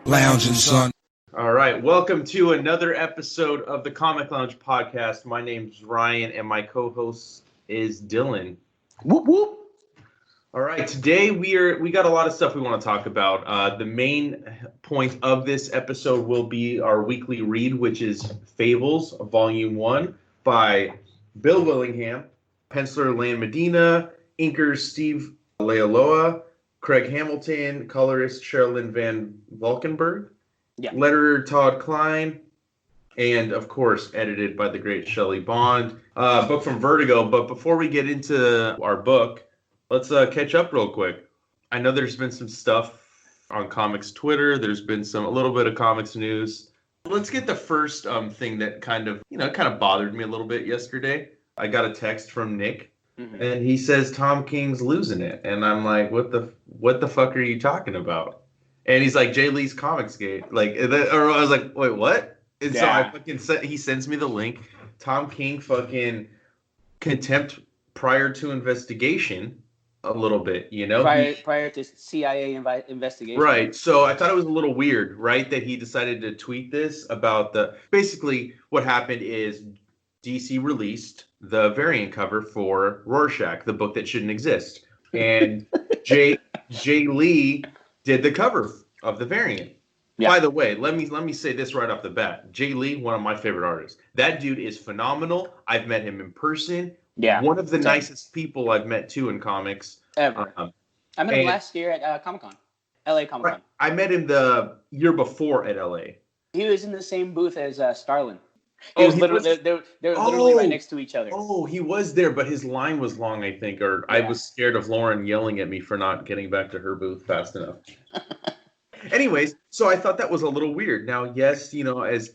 Lounging, son. All right, welcome to another episode of the Comic Lounge podcast. My name's Ryan, and my co-host is Dylan. Whoop whoop. All right, today we got a lot of stuff we want to talk about. The main point of this episode will be our weekly read, which is Fables Vol.1 by Bill Willingham, penciler Lan Medina, inkers Steve Leialoha, Craig Hamilton, colorist Sherilyn Van Valkenburgh, letterer Todd Klein, and of course edited by the great Shelly Bond. Book from Vertigo. But before we get into our book, let's catch up real quick. I know there's been some stuff on comics Twitter. There's been a little bit of comics news. Let's get the first thing that kind of bothered me a little bit yesterday. I got a text from Nick. And he says Tom King's losing it, and I'm like, what the fuck are you talking about? And he's like, Jay Lee's Comicsgate, or I was like, wait, what? And so I he sends me the link. Tom King fucking contempt prior to investigation, a little bit, you know, prior to CIA investigation. Right. So I thought it was a little weird, right, that he decided to tweet this about basically what happened is DC released the variant cover for Rorschach, the book that shouldn't exist. And Jay Lee did the cover of the variant. Yeah. By the way, let me say this right off the bat. Jay Lee, one of my favorite artists. That dude is phenomenal. I've met him in person. Yeah. One of the nicest people I've met too in comics. Ever. I met him last year at Comic-Con. LA Comic-Con. Right. I met him the year before at LA. He was in the same booth as Starlin. They were literally right next to each other. Oh, he was there, but his line was long, I think, or I was scared of Lauren yelling at me for not getting back to her booth fast enough. Anyways, so I thought that was a little weird. Now, yes, you know, as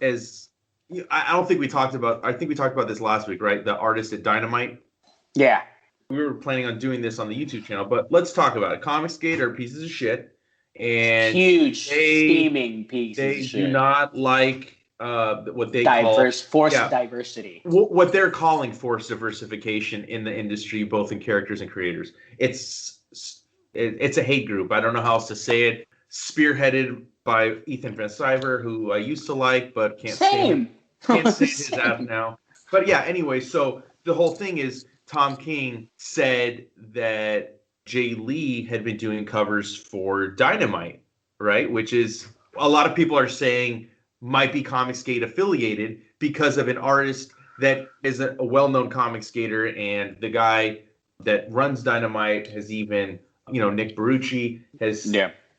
I don't think we talked about. I think we talked about this last week, right? The artist at Dynamite. Yeah. We were planning on doing this on the YouTube channel, but let's talk about it. Comicsgate are pieces of shit, and huge steaming pieces. They of shit. do not like. What they forced diversity. What they're calling forced diversification in the industry, both in characters and creators. It's a hate group. I don't know how else to say it. Spearheaded by Ethan Van Sciver, who I used to like, but can't stand his ass now. But yeah, anyway, so the whole thing is Tom King said that Jay Lee had been doing covers for Dynamite, right? Which is a lot of people are saying might be Comicsgate affiliated because of an artist that is a well-known comic skater, and the guy that runs Dynamite has even, you know, Nick Barucci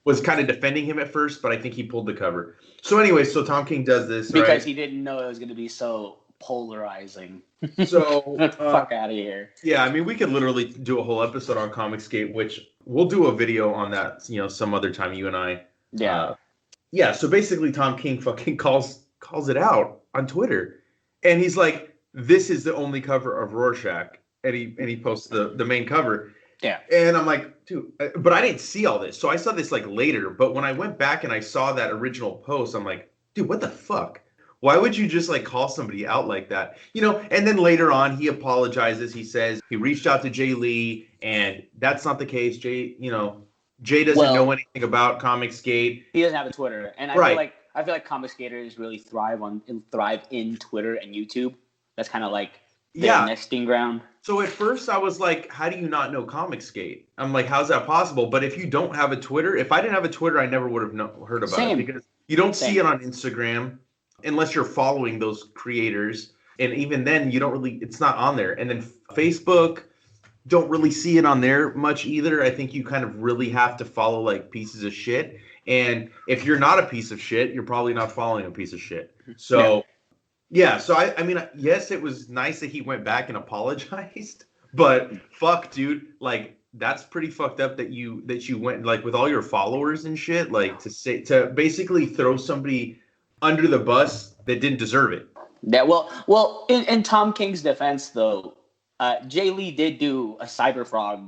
was kind of defending him at first, but I think he pulled the cover. So anyway, so Tom King does this because he didn't know it was going to be so polarizing. So fuck out of here. Yeah, I mean, we could literally do a whole episode on Comicsgate, which we'll do a video on that, you know, some other time, you and I. Yeah, so basically Tom King fucking calls it out on Twitter. And he's like, this is the only cover of Rorschach. And he posts the main cover. Yeah. And I'm like, dude, but I didn't see all this. So I saw this like later. But when I went back and I saw that original post, I'm like, dude, what the fuck? Why would you just like call somebody out like that? You know, and then later on he apologizes. He says he reached out to Jay Lee and that's not the case. Jay doesn't know anything about Comicsgate. He doesn't have a Twitter, and I feel like Comicsgaters really thrive in Twitter and YouTube. That's kind of like their nesting ground. So at first I was like, how do you not know Comicsgate? I'm like, how's that possible? But if you don't have a Twitter, if I didn't have a Twitter, I never would have heard about it because you don't see it on Instagram unless you're following those creators, and even then you don't really. It's not on there, and then Facebook. Don't really see it on there much either. I think you kind of really have to follow like pieces of shit. And if you're not a piece of shit, you're probably not following a piece of shit. So, so I mean, yes, it was nice that he went back and apologized, but fuck, dude, like that's pretty fucked up that you went like with all your followers and shit, like to basically throw somebody under the bus that didn't deserve it. Yeah, well, in Tom King's defense though, Jay Lee did do a Cyberfrog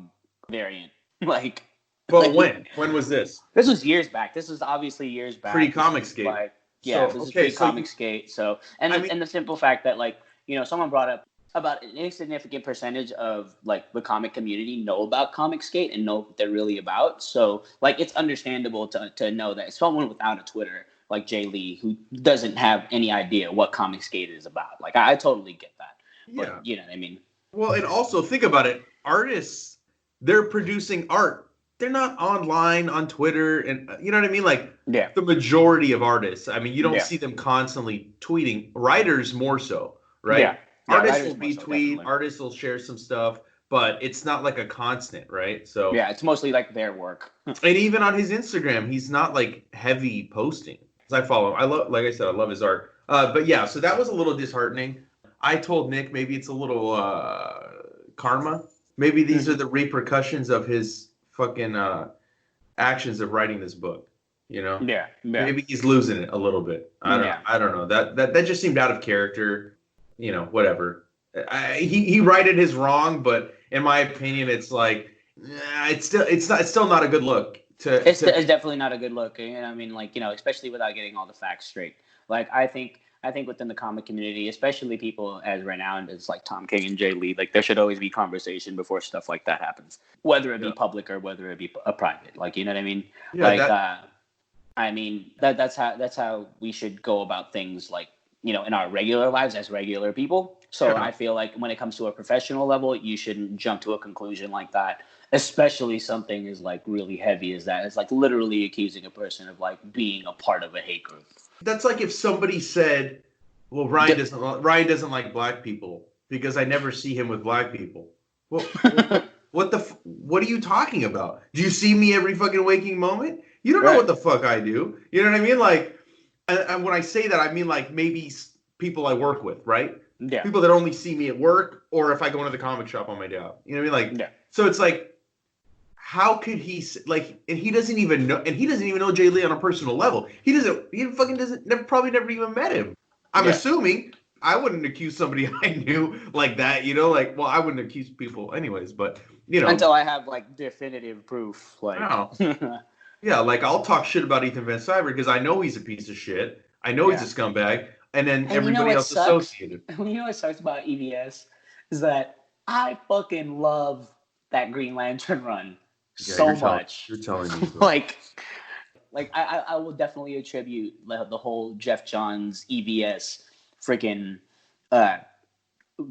variant. But when was this? This was years back. This was obviously years back. Pre-Comicsgate. This is pre-Comicsgate. So, and the simple fact that, like, you know, someone brought up about an insignificant percentage of like the comic community know about Comicsgate and know what they're really about. So like it's understandable to know that someone without a Twitter like Jay Lee who doesn't have any idea what Comicsgate is about. Like I totally get that. Yeah. But you know what I mean? Well, and also think about it. Artists, they're producing art. They're not online on Twitter, and you know what I mean? Like the majority of artists. I mean, you don't see them constantly tweeting. Writers more so, right? Yeah. Artists will retweet, artists will share some stuff, but it's not like a constant, right? So yeah, it's mostly like their work. And even on his Instagram, he's not like heavy posting. Because I follow him. I love, like I said, I love his art. But yeah, so that was a little disheartening. I told Nick maybe it's a little karma. Maybe these are the repercussions of his fucking actions of writing this book. You know? Yeah. Maybe he's losing it a little bit. I don't know. That just seemed out of character. You know, whatever. He righted his wrong, but in my opinion, it's like it's still not a good look. It's definitely not a good look. You know, I mean, like, you know, especially without getting all the facts straight. Like, I think within the comic community, especially people as renowned as like Tom King and Jay Lee, like there should always be conversation before stuff like that happens, whether it be public or whether it be a private. Like, you know what I mean? Yeah, I mean that's how we should go about things. Like, you know, in our regular lives as regular people. So I feel like when it comes to a professional level, you shouldn't jump to a conclusion like that, especially something as like really heavy as that. It's like literally accusing a person of like being a part of a hate group. That's like if somebody said, well, Ryan doesn't like black people because I never see him with black people. Well, what are you talking about? Do you see me every fucking waking moment? You don't know what the fuck I do. You know what I mean? Like, and when I say that, I mean like maybe people I work with, right? Yeah. People that only see me at work or if I go into the comic shop on my day off. You know what I mean? Like, so it's like, how could he like? And he doesn't even know Jay Lee on a personal level. He probably never even met him. I'm assuming. I wouldn't accuse somebody I knew like that. You know, like, well, I wouldn't accuse people anyways, but you know, until I have like definitive proof. Like, yeah, like I'll talk shit about Ethan Van Sciver because I know he's a piece of shit. I know he's a scumbag, and then everybody else associated. You know what sucks about EVS is that I fucking love that Green Lantern run so much. You're telling me. like I will definitely attribute the whole Jeff Johns EVS freaking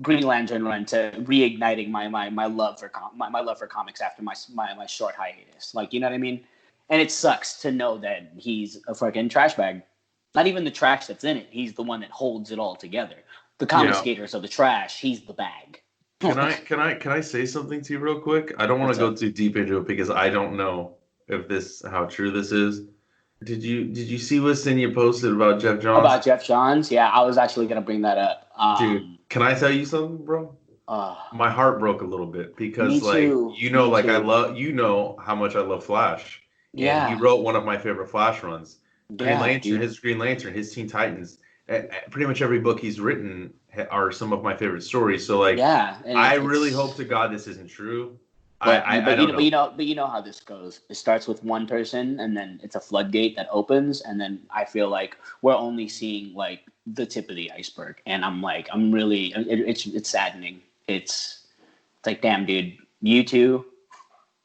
Green Lantern run to reigniting my love for comics after my short hiatus. Like, you know what I mean? And it sucks to know that he's a fucking trash bag. Not even the trash that's in it. He's the one that holds it all together. The Comicsgaters are the trash. He's the bag. Can I say something to you real quick? I don't want to go too deep into it because I don't know how true this is. Did you see what's in your posted about Jeff Johns? About Jeff Johns? Yeah, I was actually gonna bring that up. Dude, can I tell you something, bro? My heart broke a little bit because I love how much I love Flash. Yeah, and he wrote one of my favorite Flash runs. Green Lantern, his Teen Titans. Pretty much every book he's written are some of my favorite stories. So like, I really hope to God this isn't true. But you know how this goes. It starts with one person, and then it's a floodgate that opens, and then I feel like we're only seeing like the tip of the iceberg. And I'm really, it's saddening. It's like, damn, dude, you too.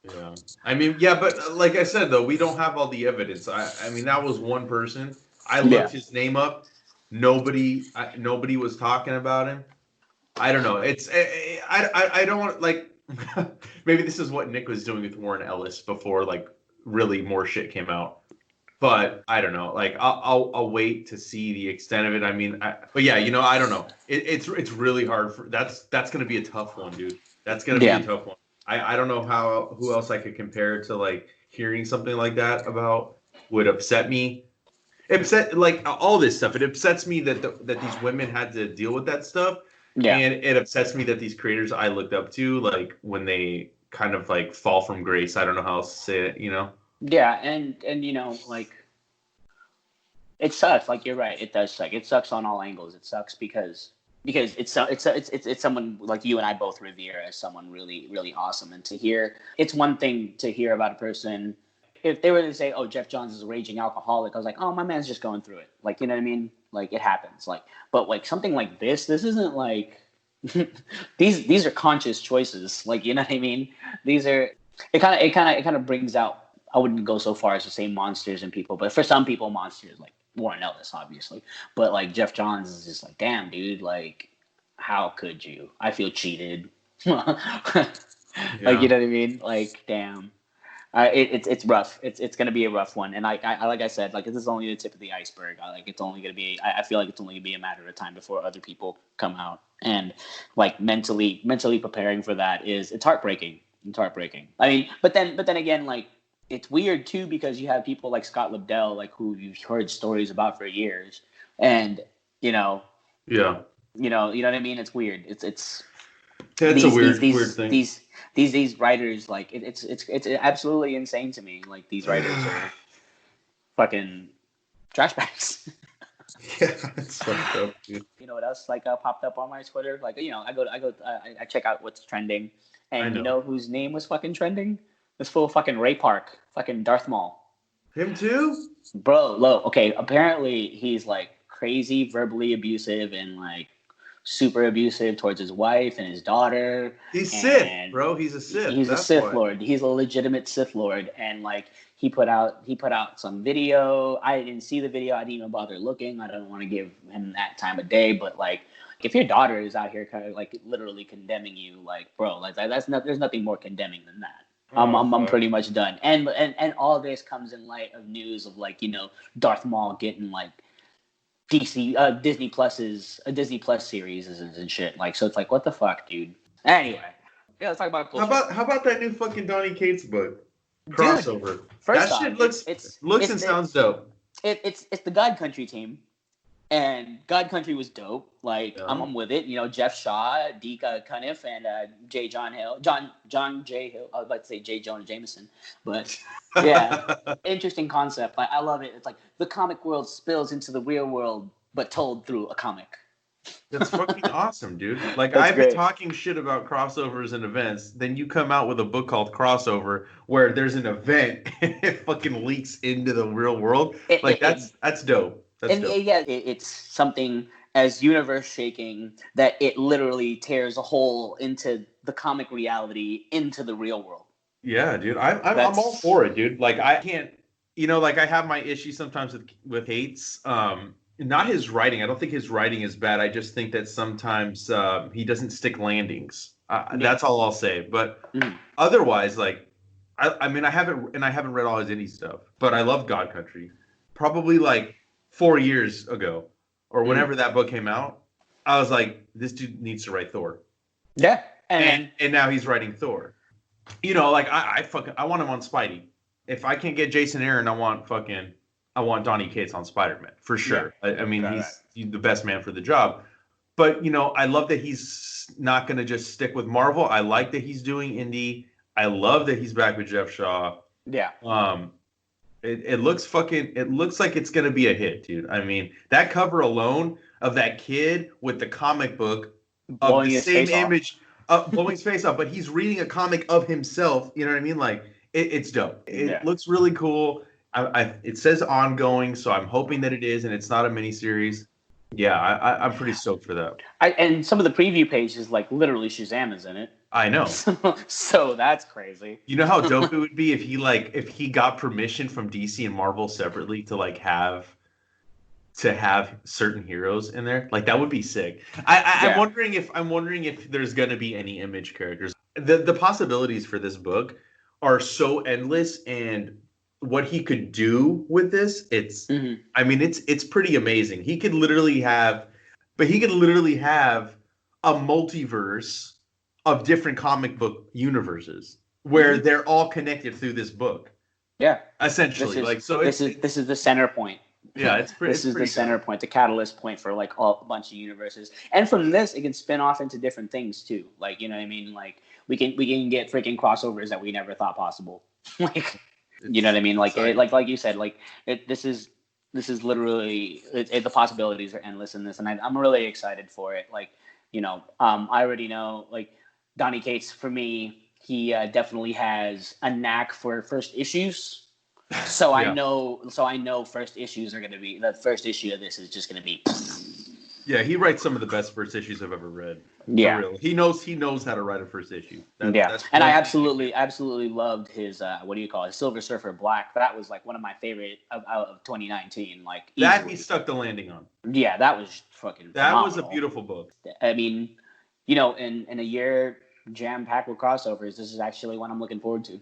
Yeah, I mean, but like I said, though, we don't have all the evidence. I mean, that was one person. I looked his name up. Nobody was talking about him. I don't know. It's I don't want like maybe this is what Nick was doing with Warren Ellis before like really more shit came out. But I don't know. Like I'll wait to see the extent of it. I mean, but yeah, you know, I don't know. It's really hard that's going to be a tough one, dude. That's going to be a tough one. I don't know who else I could compare to like hearing something like that about would upset me. Like all this stuff. It upsets me that these women had to deal with that stuff. Yeah. And it upsets me that these creators I looked up to, like when they kind of like fall from grace. I don't know how else to say it, you know? Yeah, and you know, like it sucks. Like you're right, it does suck. It sucks on all angles. It sucks because it's someone like you and I both revere as someone really, really awesome. And to hear, it's one thing to hear about a person. If they were to say, oh, Jeff Johns is a raging alcoholic, I was like, oh, my man's just going through it. Like, you know what I mean? Like, it happens. Like, but like something like this isn't like, these are conscious choices. Like, you know what I mean? These are it kind of brings out. I wouldn't go so far as to say monsters in people, but for some people, monsters like Warren Ellis, obviously. But like Jeff Johns is just like, damn, dude, like, how could you? I feel cheated. Like, you know what I mean? Like, damn. It's rough. It's gonna be a rough one, and I like I said, like, this is only the tip of the iceberg. It's only gonna be. I feel like it's only gonna be a matter of time before other people come out, and like mentally preparing for that it's heartbreaking. It's heartbreaking. I mean, but then again, like, it's weird too because you have people like Scott Lobdell, like, who you've heard stories about for years, and you know, yeah, you know what I mean. It's weird. It's a weird thing. These writers, like, it's absolutely insane to me. Like, these writers are fucking trash bags. Yeah, it's fucked up, dude. You know what else like popped up on my Twitter? Like, you know, I check out what's trending, and you know whose name was fucking trending? This fool fucking Ray Park, fucking Darth Maul. Him too, bro. Okay, apparently he's like crazy, verbally abusive, and like super abusive towards his wife and his daughter. He's Sith, bro. He's a Sith. He's a Sith Lord. He's a legitimate Sith Lord, and like he put out some video. I didn't see the video. I didn't even bother looking. I don't want to give him that time of day, but like, if your daughter is out here kind of like literally condemning you, like, bro, like, there's nothing more condemning than that. I'm pretty much done. And all this comes in light of news of, like, you know, Darth Maul getting like Disney Plus series and shit. Like, so it's like, what the fuck, dude? Anyway, yeah, let's talk about culture. How about that new fucking Donny Cates book crossover? Dude, that shit looks and sounds dope. It's the God Country team, and God Country was dope. Like, yeah. I'm with it. You know, Jeff Shaw, Deke Cuniff, and John J. Hill. I was about to say J. Jonah Jameson, but yeah, interesting concept. I love it. It's like the comic world spills into the real world, but told through a comic. That's fucking awesome, dude. Like, I've been talking shit about crossovers and events. Then you come out with a book called Crossover, where there's an event and it fucking leaks into the real world. That's dope. It's something as universe shaking that it literally tears a hole into the comic reality into the real world. Yeah, dude. I'm all for it, dude. Like, I can't, you know, like, I have my issues sometimes with Hates. Not his writing. I don't think his writing is bad. I just think that sometimes he doesn't stick landings. That's all I'll say. But otherwise, like, I mean, I haven't read all his indie stuff, but I love God Country. Probably like 4 years ago, or whenever that book came out, I was like, this dude needs to write Thor. Yeah, and now he's writing Thor. You know, like, I want him on Spidey. If I can't get Jason Aaron, I want Donny Cates on Spider-Man for sure. Yeah. I mean, he's the best man for the job. But, you know, I love that he's not going to just stick with Marvel. I like that he's doing indie. I love that he's back with Jeff Shaw. Yeah. It looks like it's going to be a hit, dude. I mean, that cover alone of that kid with the comic book of the same image, blowing his face off, but he's reading a comic of himself. You know what I mean? Like, it's dope. It looks really cool. It says ongoing, so I'm hoping that it is, and it's not a miniseries. Yeah, I'm pretty stoked for that. And some of the preview pages, like, literally Shazam is in it. I know. So that's crazy. You know how dope it would be if he got permission from DC and Marvel separately to have certain heroes in there. Like, that would be sick. I'm wondering if there's gonna be any Image characters. The possibilities for this book are so endless, and what he could do with this, I mean, it's pretty amazing. He could literally have a multiverse of different comic book universes where they're all connected through this book. Yeah. Essentially. This is the center point. Yeah, it's pretty. This is the center point, the catalyst point for like a bunch of universes. And from this, it can spin off into different things too. Like, you know what I mean? Like, we can get freaking crossovers that we never thought possible. Like, you know what I mean? Like, like you said, like, this is literally the possibilities are endless in this, and I'm really excited for it. Like, you know, I already know, like, Donny Cates, for me, he definitely has a knack for first issues. So I know first issues are going to be, the first issue of this is just going to be. Yeah, he writes some of the best first issues I've ever read. Yeah, for real. He knows how to write a first issue. That's and I absolutely loved his what do you call it, Silver Surfer Black. That was like one of my favorite of 2019. Like that easily. he stuck the landing on. Yeah, that was fucking. That phenomenal. was a beautiful book. I mean, in a year jam packed with crossovers, this is actually one I'm looking forward to.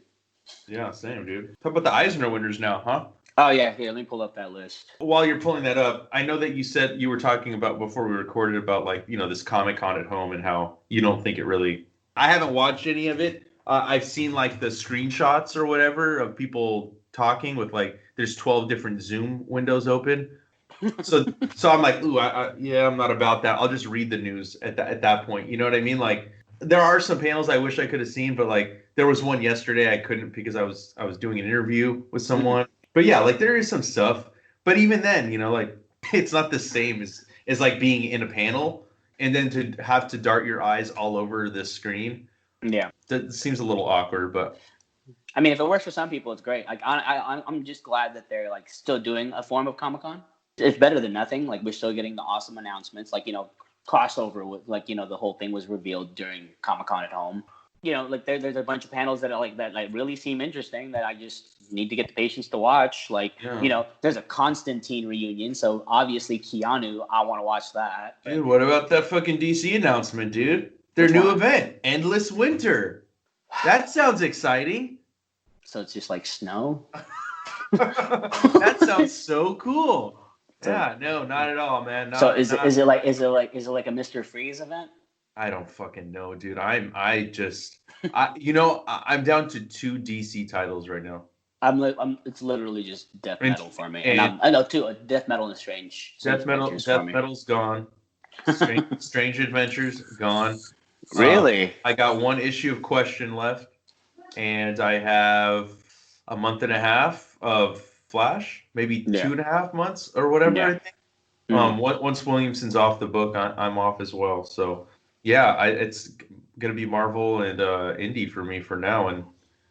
Yeah, same, dude. Talk about the Eisner winners now, huh? Oh yeah, here, let me pull up that list. While you're pulling that up, I know that you said you were talking about before we recorded about like, this Comic-Con at home and how you don't think it really. I haven't watched any of it. I've seen like the screenshots or whatever of people talking with like there's 12 different Zoom windows open. So I'm like, ooh, I'm not about that. I'll just read the news at that point. You know what I mean? Like there are some panels I wish I could have seen, but like there was one yesterday I couldn't because I was doing an interview with someone. But yeah, like there is some stuff. But even then, like it's not the same as like being in a panel and then to have to dart your eyes all over the screen. Yeah, that seems a little awkward, but I mean, if it works for some people, it's great. Like I'm just glad that they're like still doing a form of Comic-Con. It's better than nothing. Like we're still getting the awesome announcements. Like crossover with like the whole thing was revealed during Comic-Con at home. Like there's a bunch of panels that are like that like really seem interesting that I just need to get the patience to watch. Like there's a Constantine reunion, so obviously Keanu, I want to watch that. Dude, what about that fucking DC announcement, dude? Their new event, Endless Winter. That sounds exciting. So it's just like snow. That sounds so cool. Yeah, no, not at all, man. Is it like a Mr. Freeze event? I don't fucking know, dude. I'm down to 2 DC titles right now. It's literally just death metal for me. And I know too, death metal and strange. Death metal's gone. Strange Adventures gone. Really? I got 1 issue of Question left, and I have a month and a half of Flash, maybe 2.5 months or whatever. I think. Once Williamson's off the book, I'm off as well. So yeah, it's gonna be Marvel and Indie for me for now, and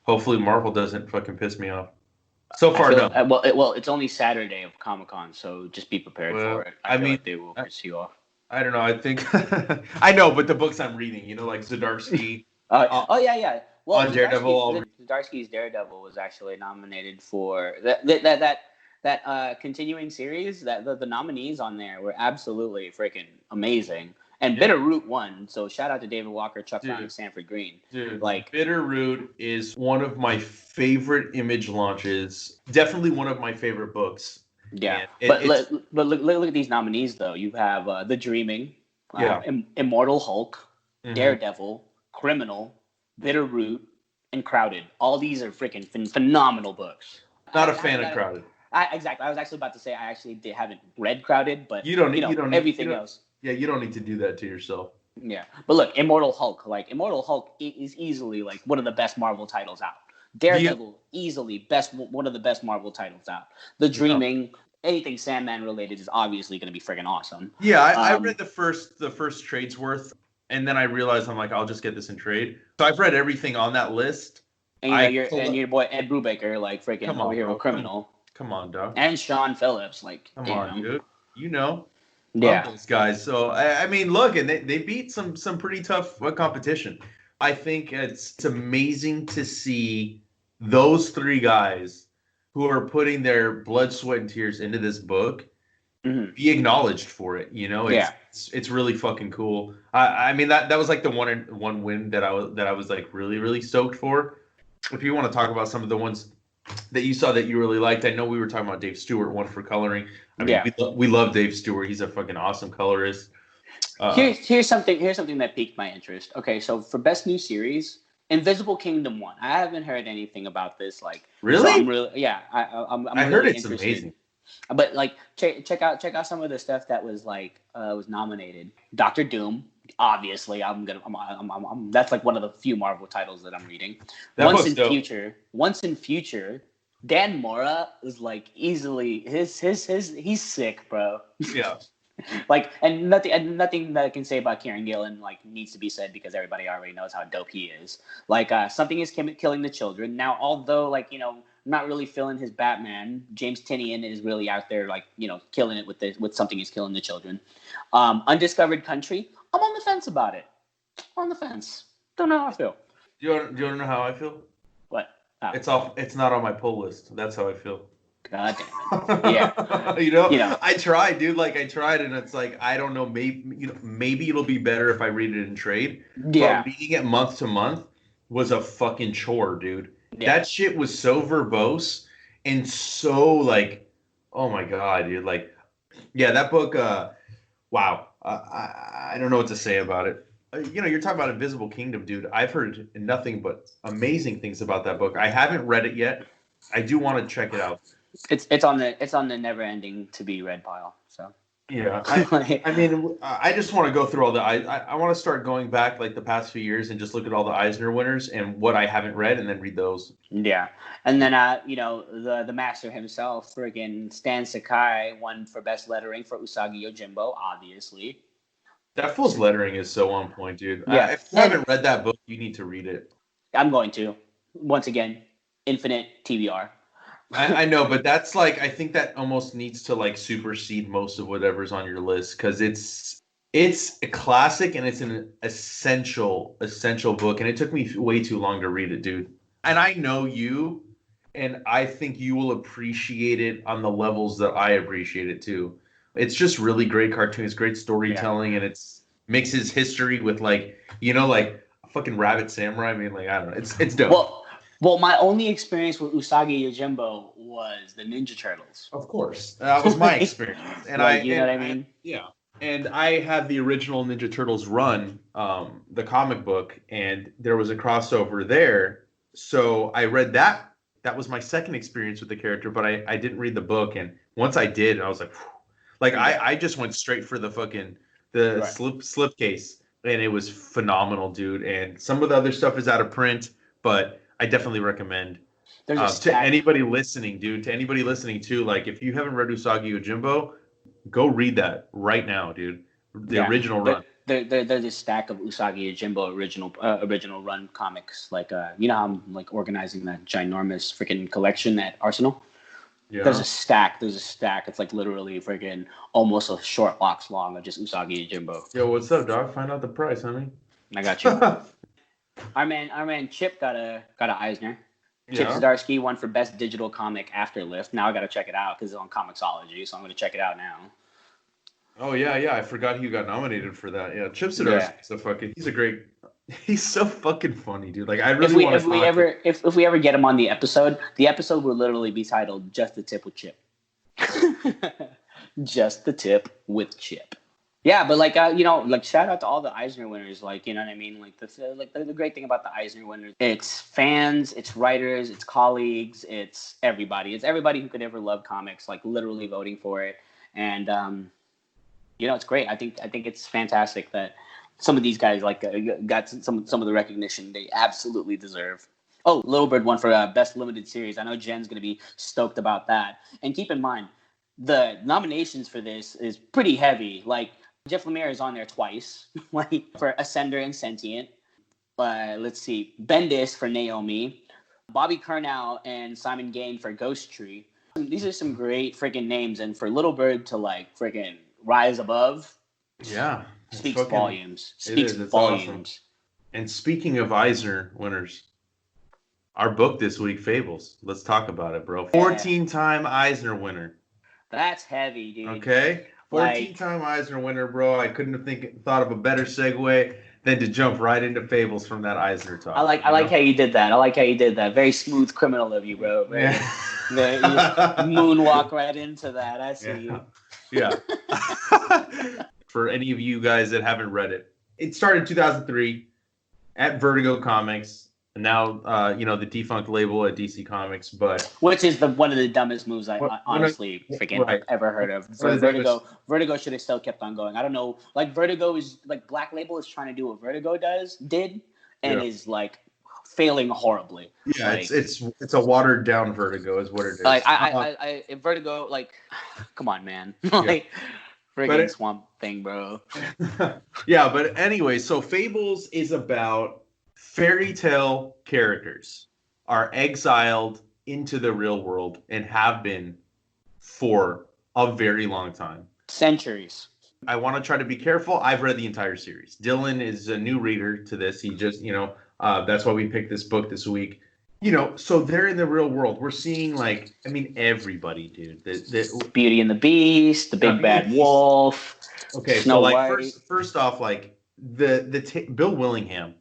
hopefully Marvel doesn't fucking piss me off. So far, no. Well, it's only Saturday of Comic-Con, so just be prepared for it. I mean, like they will piss you off. I don't know. I think I know, but the books I'm reading, like Zdarsky. Yeah. Well, on Daredevil. Zdarsky's Daredevil was actually nominated for that continuing series. That the nominees on there were absolutely freaking amazing. And Bitterroot won, so shout out to David Walker, Chuck Brown, and Sanford Green. Dude, Bitterroot is one of my favorite Image launches. Definitely one of my favorite books. Yeah, but look at these nominees though. You have The Dreaming, Immortal Hulk, Daredevil, Criminal, Bitterroot, and Crowded. All these are freaking phenomenal books. Not a fan of Crowded. Exactly. I was actually about to say I actually haven't read Crowded, but you don't need everything else. Yeah, you don't need to do that to yourself. Yeah, but look, Immortal Hulk is easily like one of the best Marvel titles out. Daredevil, easily one of the best Marvel titles out. The Dreaming, anything Sandman related is obviously going to be friggin' awesome. Yeah, I read the first trade's worth, and then I realized I'm like, I'll just get this in trade. So I've read everything on that list. And your boy Ed Brubaker, like freaking over here with Criminal. Come on, dog. And Sean Phillips, like come on, dude. Yeah, those guys. So I mean, look, and they beat some pretty tough competition. I think it's amazing to see those 3 guys who are putting their blood, sweat, and tears into this book be acknowledged for it. It's really fucking cool. I mean that was like the one win that I was like really, really stoked for. If you want to talk about some of the ones that you saw that you really liked, I know we were talking about Dave Stewart, one for coloring. I mean, we love Dave Stewart. He's a fucking awesome colorist. Here's something that piqued my interest. Okay, so for best new series, Invisible Kingdom won. I haven't heard anything about this. Like, really? So I'm really, I'm I really heard it's interested. amazing. But like, check out some of the stuff that was like was nominated. Doctor Doom, obviously, that's like one of the few Marvel titles that I'm reading. Once in Future, Dan Mora is like easily he's sick, bro. Yeah. Like, and nothing that I can say about Kieran Gillen like needs to be said because everybody already knows how dope he is. Like, something is killing the children now. Although, like, not really feeling his Batman. James Tynion is really out there, like, killing it with something he's killing the children. Undiscovered Country, I'm on the fence about it. On the fence. Don't know how I feel. Do you want to know how I feel? What? How? It's not on my pull list. That's how I feel. God damn it. Yeah. I tried, dude. Like, I tried, and it's like, I don't know. Maybe it'll be better if I read it in trade. Yeah. But reading it month to month was a fucking chore, dude. Yeah. That shit was so verbose and so, like, oh my God, dude. Like, yeah, that book, wow. I don't know what to say about it. You're talking about Invisible Kingdom, dude. I've heard nothing but amazing things about that book. I haven't read it yet. I do want to check it out. It's on the never ending to be read pile. So yeah, I just want to go through all the I want to start going back like the past few years and just look at all the Eisner winners and what I haven't read and then read those. Yeah, and then the master himself, friggin' Stan Sakai, won for best lettering for Usagi Yojimbo, obviously. That fool's lettering is so on point, dude. Yeah. If you haven't read that book, you need to read it. I'm going to. Once again, infinite TBR. I know, but that's like, I think that almost needs to like supersede most of whatever's on your list because it's a classic and it's an essential book, and it took me way too long to read it, dude. And I know you, and I think you will appreciate it on the levels that I appreciate it too. It's just really great cartoons, great storytelling, and it's mixes history with like a fucking Rabbit Samurai. I mean, like, I don't know, it's dope. Well, my only experience with Usagi Yojimbo was the Ninja Turtles. Of course, that was my experience, and like, you know what I mean? Yeah, and I had the original Ninja Turtles run, the comic book, and there was a crossover there. So I read that. That was my second experience with the character, but I didn't read the book, and once I did, I was like, whew. Like I just went straight for the slip case, and it was phenomenal, dude. And some of the other stuff is out of print, but I definitely recommend to anybody listening, dude. To anybody listening too, like if you haven't read Usagi Yojimbo, go read that right now, dude. The original run. There's this stack of Usagi Yojimbo original run comics. Like how I'm like organizing that ginormous freaking collection at Arsenal. Yeah. There's a stack. It's like literally freaking almost a short box long of just Usagi Yojimbo. Yo, what's up, dog? Find out the price, honey. I got you. Our man Chip got a Eisner. Chip Zdarsky won for best digital comic after Lift. Now I got to check it out because it's on Comixology, so I'm going to check it out now. Oh yeah, I forgot he got nominated for that. Yeah, Chip Zdarsky, he's so fucking funny, dude. Like I really want to. If we ever get him on the episode will literally be titled "Just the Tip with Chip." Just the Tip with Chip. Yeah, but like shout out to all the Eisner winners. Like, you know what I mean? Like the great thing about the Eisner winners, it's fans, it's writers, it's colleagues, it's everybody. It's everybody who could ever love comics, like literally voting for it. And it's great. I think it's fantastic that some of these guys like got some of the recognition they absolutely deserve. Oh, Little Bird won for best limited series. I know Jen's gonna be stoked about that. And keep in mind, the nominations for this is pretty heavy. Like Jeff Lemire is on there twice, like for Ascender and Sentient. Let's see, Bendis for Naomi, Bobby Curnow and Simon Gain for Ghost Tree. These are some great freaking names, and for Little Bird to like freaking rise above, speaks volumes. Speaks volumes. Awesome. And speaking of Eisner winners, our book this week, Fables. Let's talk about it, bro. 14-time Eisner winner. That's heavy, dude. Okay. 14-time Eisner winner, bro. I couldn't have thought of a better segue than to jump right into Fables from that Eisner talk. I like how you did that. Very smooth criminal of you, bro. You moonwalk right into that. I see you. Yeah. For any of you guys that haven't read it, it started in 2003 at Vertigo Comics. And now, the defunct label at DC Comics, but which is one of the dumbest moves I've ever heard of. Vertigo should have still kept on going. I don't know, like Vertigo is like Black Label is trying to do what Vertigo did, and is like failing horribly. Yeah, like, it's a watered down Vertigo is what it is. Like I Vertigo, like, come on, man, like friggin' Swamp Thing, bro. Yeah, but anyway, so Fables is about fairy tale characters are exiled into the real world and have been for a very long time. Centuries. I want to try to be careful. I've read the entire series. Dylan is a new reader to this. He just, that's why we picked this book this week. So they're in the real world. We're seeing everybody, dude. Beauty and the Beast, the Big Bad Wolf. Okay, Snow so White. first off, Bill Willingham,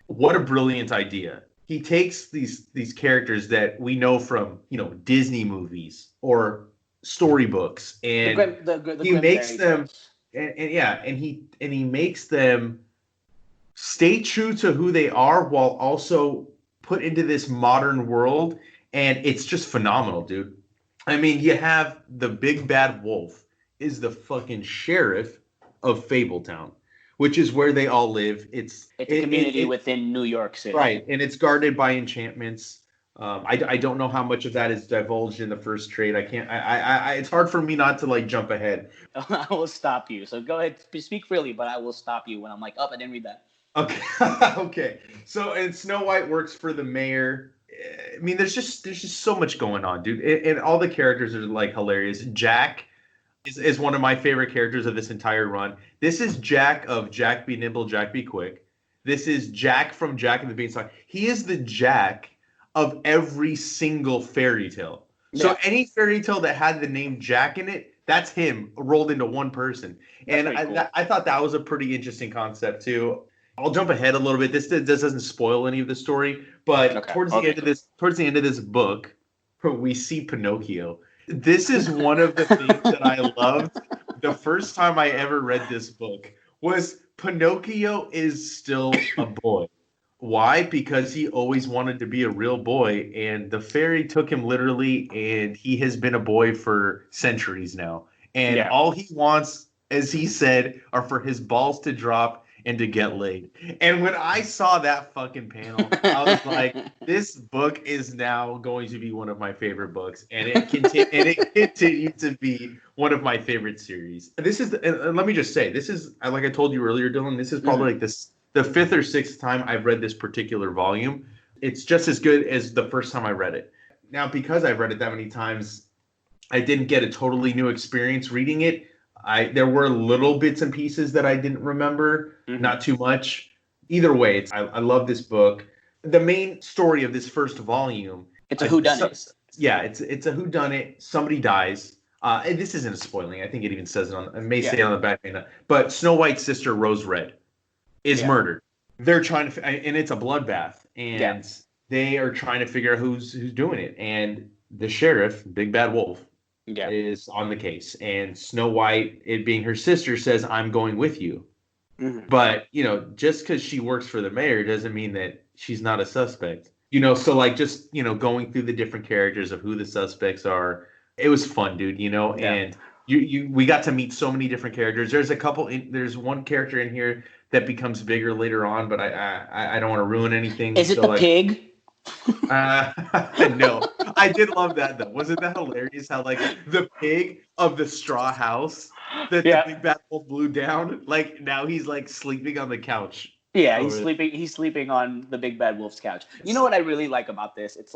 what a brilliant idea. He takes these characters that we know from Disney movies or storybooks, and he makes them. And he makes them stay true to who they are while also put into this modern world, and it's just phenomenal, dude. I mean, you have the Big Bad Wolf is the fucking sheriff of Fabletown, which is where they all live. It's a community within New York City, right? And it's guarded by enchantments. I don't know how much of that is divulged in the first trade. I can't. It's hard for me not to jump ahead. I will stop you. So go ahead, speak freely, but I will stop you when I'm like, I didn't read that. Okay. Okay. So, and Snow White works for the mayor. I mean, there's just so much going on, dude. And all the characters are hilarious. Jack is one of my favorite characters of this entire run. This is Jack of Jack Be Nimble, Jack Be Quick. This is Jack from Jack and the Beanstalk. He is the Jack of every single fairy tale. Yeah. So any fairy tale that had the name Jack in it, that's him rolled into one person. That's cool. I thought that was a pretty interesting concept too. I'll jump ahead a little bit. This doesn't spoil any of the story, but towards the end of this book, we see Pinocchio. This is one of the things that I loved the first time I ever read this book was Pinocchio is still a boy. Why? Because he always wanted to be a real boy, and the fairy took him literally, and he has been a boy for centuries now. And all he wants, as he said, are for his balls to drop and to get laid. And when I saw that fucking panel, I was like, this book is now going to be one of my favorite books. And it continued to be one of my favorite series. This is, let me just say, this is, like I told you earlier, Dylan, this is probably the fifth or sixth time I've read this particular volume. It's just as good as the first time I read it. Now, because I've read it that many times, I didn't get a totally new experience reading it. There were little bits and pieces that I didn't remember, not too much. Either way, I love this book. The main story of this first volume. It's a whodunit. It's a whodunit. Somebody dies. And this isn't a spoiling. I think it even says it I may say it on the back. But Snow White's sister, Rose Red, is murdered. They're trying to, and it's a bloodbath. And they are trying to figure out who's doing it. And the sheriff, Big Bad Wolf, is on the case. And Snow White, it being her sister, says, I'm going with you. But, just because she works for the mayor doesn't mean that she's not a suspect. So just, going through the different characters of who the suspects are, it was fun, dude, and we got to meet so many different characters. There's one character in here that becomes bigger later on, but I don't want to ruin anything. Is it the pig? No, I did love that though. Wasn't that hilarious? How the pig of the straw house that the Big Bad Wolf blew down, now he's sleeping on the couch. Yeah, he's sleeping. He's sleeping on the Big Bad Wolf's couch. You know what I really like about this? It's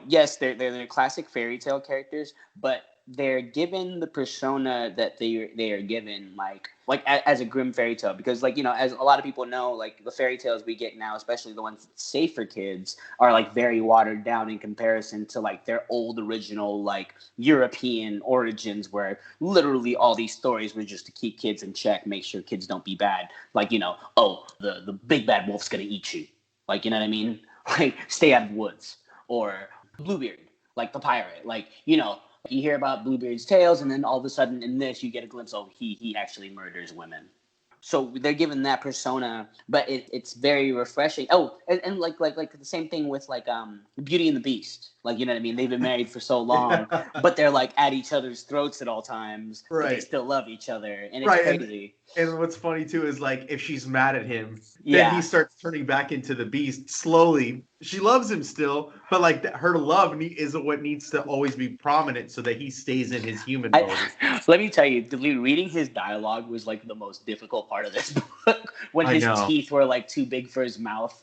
yes, they're classic fairy tale characters, but they're given the persona that they are given as a grim fairy tale, because as a lot of people know, the fairy tales we get now, especially the ones safe for kids, are very watered down in comparison to their old original European origins, where literally all these stories were just to keep kids in check, make sure kids don't be bad, the Big Bad Wolf's gonna eat you, you know what I mean, stay out of the woods, or Bluebeard, the pirate, you hear about Bluebeard's tales, and then all of a sudden in this you get a glimpse of he actually murders women. So they're given that persona, but it's very refreshing. Oh, and the same thing with Beauty and the Beast. You know what I mean? They've been married for so long, but they're at each other's throats at all times. Right. But they still love each other, and it's crazy. And what's funny too is if she's mad at him, then he starts turning back into the Beast slowly. She loves him still, but her love is what needs to always be prominent so that he stays in his human mode. Let me tell you, reading his dialogue was the most difficult part of this book when his teeth were too big for his mouth.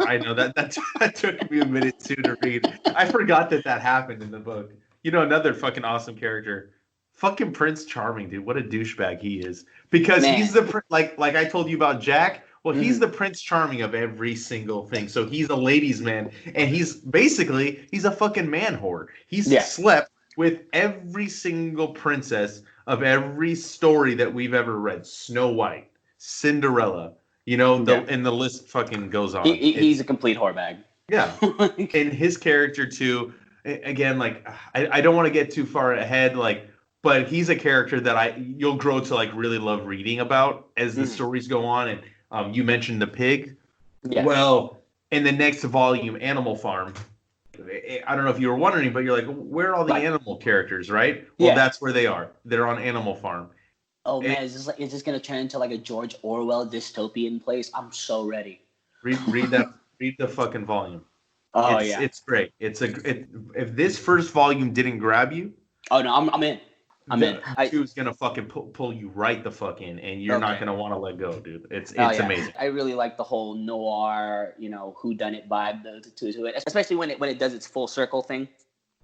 I know that took me a minute too to read. I forgot that happened in the book. You know, another fucking awesome character, fucking Prince Charming, dude. What a douchebag he is. Because Man. he's the like I told you about Jack. Well, he's Mhm. the Prince Charming of every single thing. So he's a ladies' man, and he's a fucking man whore. He's Yeah. slept with every single princess of every story that we've ever read. Snow White, Cinderella. You know, Yeah. and the list fucking goes on. He's a complete whorebag. Yeah, and his character too. Again, like I don't want to get too far ahead, like, but he's a character that you'll grow to like really love reading about as the stories go on. And you mentioned the pig. Yeah. Well, in the next volume, Animal Farm. I don't know if you were wondering, but you're like, where are all the Right. animal characters, right? Well, Yeah. that's where they are. They're on Animal Farm. Oh man, is this gonna turn into like a George Orwell dystopian place? I'm so ready. Read the fucking volume. Oh it's yeah. it's great. If this first volume didn't grab you, Oh no, I'm in. I'm in. Two is gonna fucking pull you right the fuck in, and you're not gonna want to let go, dude. It's amazing. I really like the whole noir, whodunit vibe to it, especially when it does its full circle thing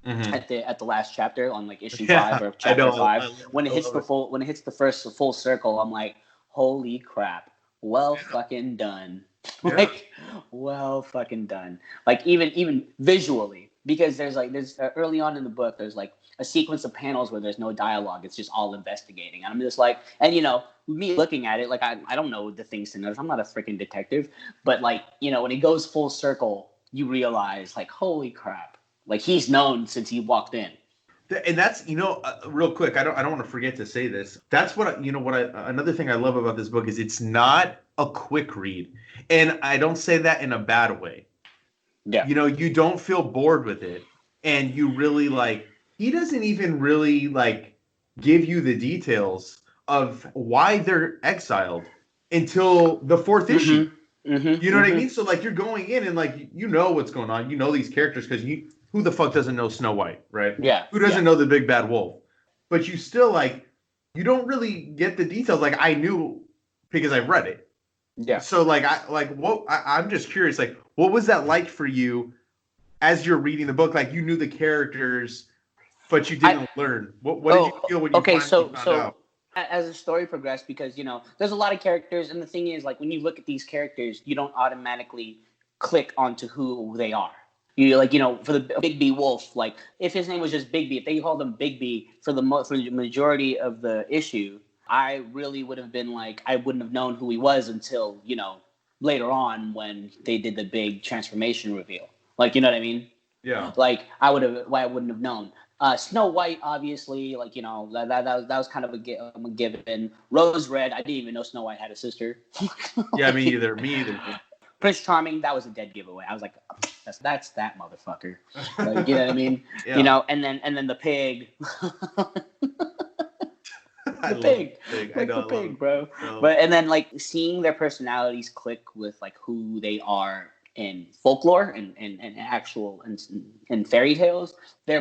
at the last chapter on like issue 5 or chapter 5. When it hits the first full circle, I'm like, holy crap! Well fucking done. Yeah. Like, well fucking done. Like even visually, because there's early on in the book, there's like a sequence of panels where there's no dialogue. It's just all investigating. And I'm just like, and me looking at it, like I don't know the things to notice. I'm not a freaking detective, but like, when it goes full circle, you realize like, holy crap, like he's known since he walked in. And that's real quick. I don't want to forget to say this. That's what another thing I love about this book is it's not a quick read, and I don't say that in a bad way. Yeah. You don't feel bored with it, and you really like. He doesn't even really like give you the details of why they're exiled until the 4th issue. You know what I mean? So like you're going in and like you know what's going on. You know these characters because who the fuck doesn't know Snow White, right? Yeah. Who doesn't know the big bad wolf? But you still like you don't really get the details. Like I knew because I read it. Yeah. So like I'm just curious. Like what was that like for you as you're reading the book? Like you knew the characters. But you didn't learn. What did you feel when you finally found out? As the story progressed, because there's a lot of characters, and the thing is, like when you look at these characters, you don't automatically click onto who they are. You for the Big B Wolf, like if his name was just Big B, if they called him Big B for the majority of the issue, I really would have been like, I wouldn't have known who he was until later on when they did the big transformation reveal. Like you know what I mean? Yeah. Like I wouldn't have known. Snow White, obviously, like that was kind of a given. Rose Red, I didn't even know Snow White had a sister. Yeah, me either. Prince Charming, that was a dead giveaway. I was like, that's that motherfucker. Like, you know what I mean? Yeah. And then the pig. The pig, bro. But and then like seeing their personalities click with like who they are in folklore and actual and fairy tales, the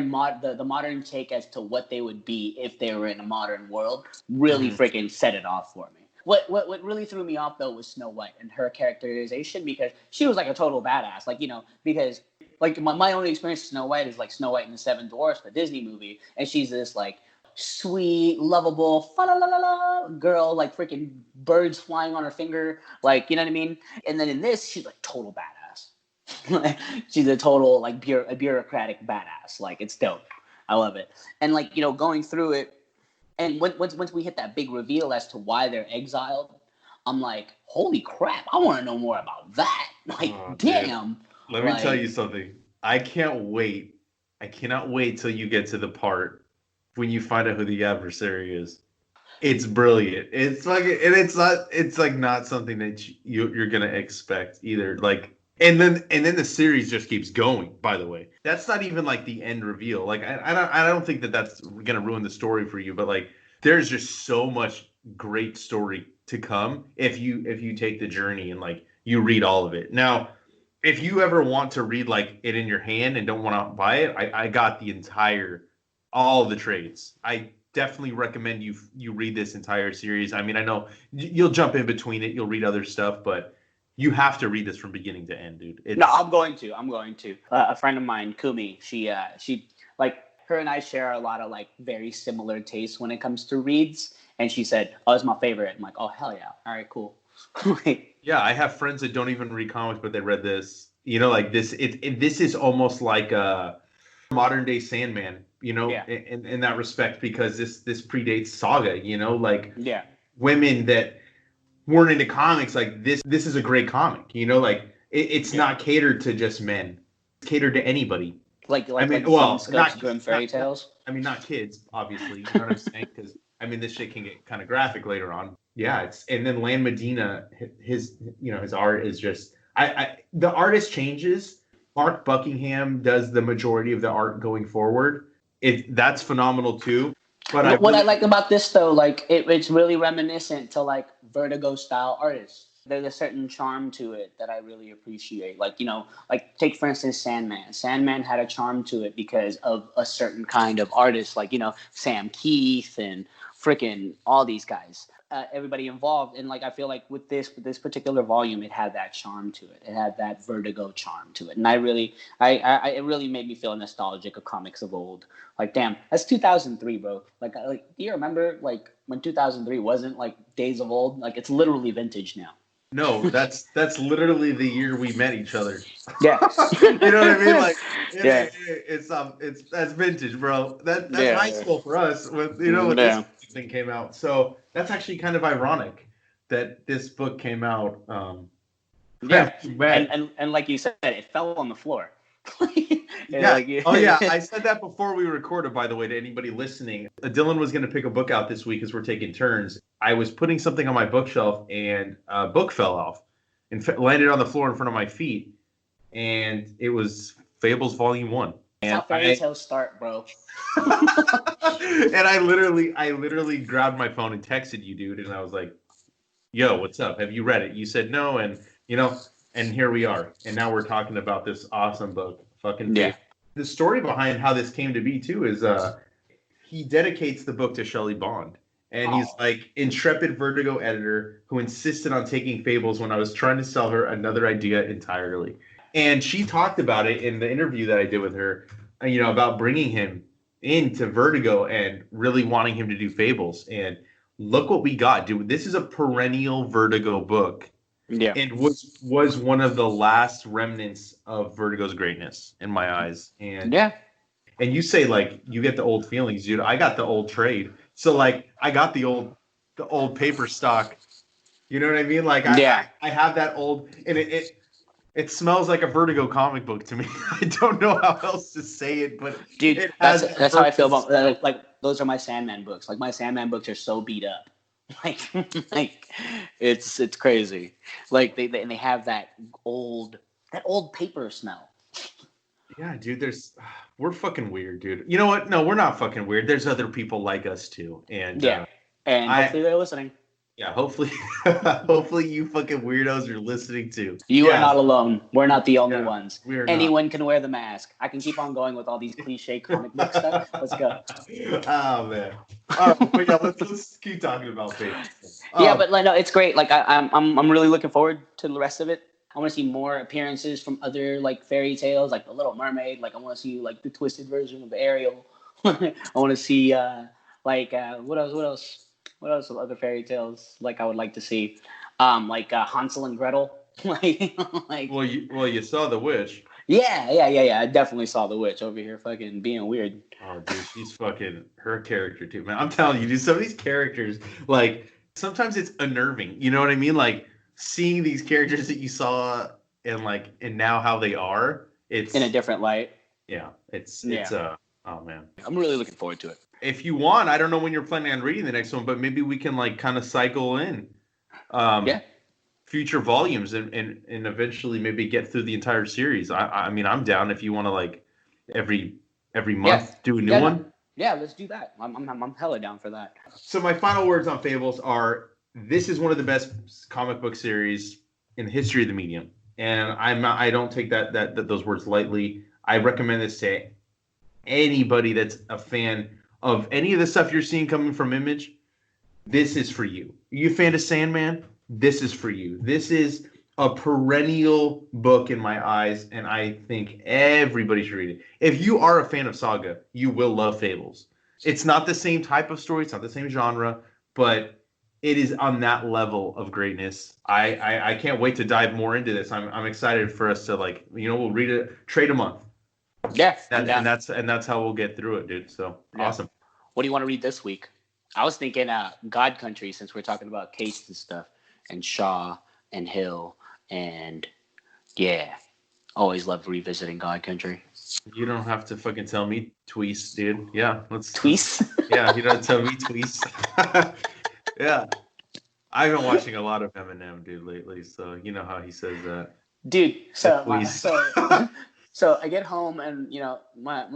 modern take as to what they would be if they were in a modern world really freaking set it off for me. What really threw me off though was Snow White and her characterization, because she was like a total badass, like because like my only experience with Snow White is like Snow White and the Seven Dwarfs, the Disney movie, and she's this like sweet, lovable, fa-la-la-la-la girl, like freaking birds flying on her finger, like you know what I mean. And then in this, she's like total badass. She's a total like a bureaucratic badass. Like it's dope. I love it. And like going through it, and once we hit that big reveal as to why they're exiled, I'm like, holy crap! I want to know more about that. Like, damn. Let me tell you something. I cannot wait till you get to the part when you find out who the adversary is. It's brilliant. It's like, and it's like not something that you're gonna expect either. Like. And then the series just keeps going. By the way, that's not even like the end reveal. Like I don't think that's gonna ruin the story for you. But like there's just so much great story to come if you take the journey and like you read all of it. Now, if you ever want to read like it in your hand and don't want to buy it, I got all the trades. I definitely recommend you read this entire series. I mean, I know you'll jump in between it, you'll read other stuff, but You have to read this from beginning to end, dude. No, I'm going to. A friend of mine, Kumi, she like her and I share a lot of like very similar tastes when it comes to reads. And she said, "Oh, it's my favorite." I'm like, "Oh, hell yeah! All right, cool." Yeah, I have friends that don't even read comics, but they read this. Like this. This is almost like a modern day Sandman. Yeah. In that respect, because this predates Saga. Like Yeah. women that weren't into comics, like this is a great comic. Like it's not catered to just men. It's catered to anybody. Like not Grimm fairy tales. Not kids, obviously. You know what I'm saying? Because this shit can get kind of graphic later on. Yeah, and then Lan Medina, his art is just the artist changes. Mark Buckingham does the majority of the art going forward. That's phenomenal too. But what I like about this though, like it's really reminiscent to like Vertigo style artists. There's a certain charm to it that I really appreciate. Like, like take for instance Sandman. Sandman had a charm to it because of a certain kind of artist, like, Sam Keith and freaking all these guys. Everybody involved, and like I feel like with this particular volume, it had that charm to it. It had that Vertigo charm to it, and it really made me feel nostalgic of comics of old. Like, damn, that's 2003, bro. Like, do you remember like when 2003 wasn't like days of old? Like, it's literally vintage now. No, that's literally the year we met each other. Yeah. You know what I mean? Like, yeah. That's vintage, bro. That's high school for us. When this thing came out, so that's actually kind of ironic that this book came out. And like you said, it fell on the floor. I said that before we recorded, by the way, to anybody listening. Dylan was going to pick a book out this week as we're taking turns. I was putting something on my bookshelf and a book fell off and landed on the floor in front of my feet, and it was Fables Vol.1. That's how fairy tales start, bro. And I literally grabbed my phone and texted you, dude, and I was like, "Yo, what's up? Have you read it?" You said no, and and here we are. And now we're talking about this awesome book. Fucking yeah. The story behind how this came to be too is he dedicates the book to Shelly Bond. And he's like, intrepid Vertigo editor who insisted on taking Fables when I was trying to sell her another idea entirely. And she talked about it in the interview that I did with her, about bringing him into Vertigo and really wanting him to do Fables. And look what we got, dude. This is a perennial Vertigo book. Yeah. And was one of the last remnants of Vertigo's greatness in my eyes. And and you say like you get the old feelings, dude. I got the old trade. So like I got the old paper stock. You know what I mean? Like I have that old, and it smells like a Vertigo comic book to me. I don't know how else to say it, but dude, that's how I feel about like those are my Sandman books. Like my Sandman books are so beat up. Like it's crazy. Like they have that old paper smell. Yeah, dude, we're fucking weird, dude. You know what? No, we're not fucking weird. There's other people like us too. And and hopefully they're listening. Yeah, hopefully you fucking weirdos are listening too. You are not alone. We're not the only ones. Anyone can wear the mask. I can keep on going with all these cliche comic book stuff. Let's go. Oh man. All right, but yeah, let's keep talking about Fables. But like no, it's great. Like I'm really looking forward to the rest of it. I want to see more appearances from other like fairy tales, like the Little Mermaid. Like I want to see like the twisted version of Ariel. I want to see what else? What else of other fairy tales like I would like to see? Like Hansel and Gretel. Well, you saw The Witch. Yeah. I definitely saw The Witch over here fucking being weird. Oh, dude, she's fucking her character too, man. I'm telling you, dude, some of these characters, like sometimes it's unnerving. You know what I mean? Like seeing these characters that you saw and now how they are, it's in a different light. Yeah, it's oh man, I'm really looking forward to it. If you want, I don't know when you're planning on reading the next one, but maybe we can like kind of cycle in future volumes and eventually maybe get through the entire series. I mean, I'm down if you want to like every month do a new one. Yeah, let's do that. I'm hella down for that. So my final words on Fables are: this is one of the best comic book series in the history of the medium, and I don't take that those words lightly. I recommend this to anybody that's a fan of any of the stuff you're seeing coming from Image. This is for you. You a fan of Sandman? This is for you. This is a perennial book in my eyes, and I think everybody should read it. If you are a fan of Saga, you will love Fables. It's not the same type of story, it's not the same genre, but it is on that level of greatness. I can't wait to dive more into this. I'm excited for us to we'll read it, trade a month. Yeah, And that's how we'll get through it, dude. So yeah. Awesome. What do you want to read this week? I was thinking God Country, since we're talking about Case and stuff, and Shaw and Hill, and yeah, always love revisiting God Country. You don't have to fucking tell me Tweese, dude. Yeah, let's Tweese. Yeah, you don't tell me Tweese. Yeah, I've been watching a lot of Eminem, dude, lately. So you know how he says that, dude. So I get home and my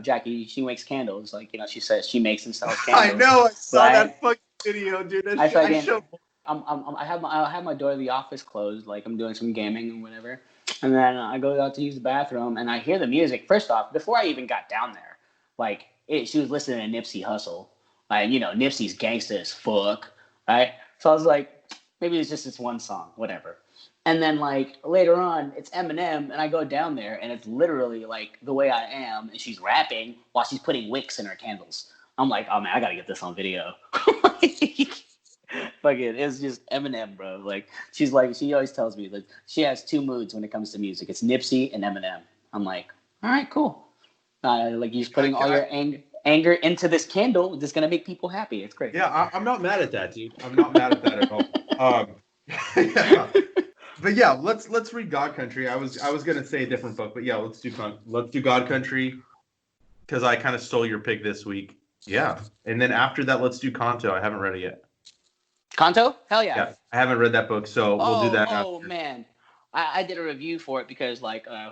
Jackie, she makes candles. Like she says she makes and sells candles. I know. I saw that fucking video, dude. I have my door to the office closed. Like I'm doing some gaming and whatever. And then I go out to use the bathroom and I hear the music. First off, before I even got down there, she was listening to Nipsey Hussle. Nipsey's gangsta as fuck, right? So I was like, maybe it's just this one song, whatever. And then later on, it's Eminem, and I go down there, and it's literally The Way I Am, and she's rapping while she's putting wicks in her candles. I'm like, oh man, I gotta get this on video. It's just Eminem, bro. She always tells me she has two moods when it comes to music. It's Nipsey and Eminem. I'm like, all right, cool. You're just putting all your anger into this candle. It's gonna make people happy. It's great. Yeah, I'm not mad at that, dude. I'm not mad at that at all. Yeah. But yeah, let's read God Country. I was gonna say a different book, but yeah, let's do God Country because I kind of stole your pick this week. Yeah, and then after that, let's do Kanto. I haven't read it yet. Kanto? Hell yeah! Yeah, I haven't read that book, so we'll do that. Oh man, I did a review for it because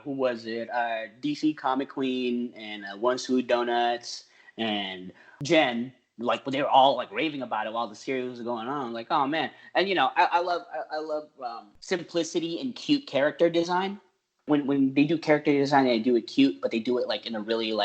who was it? DC Comic Queen and One Swoot Donuts and Jen. They were all raving about it while the series was going on. I'm oh man. And I love simplicity and cute character design. When they do character design, they do it cute, but they do it in a really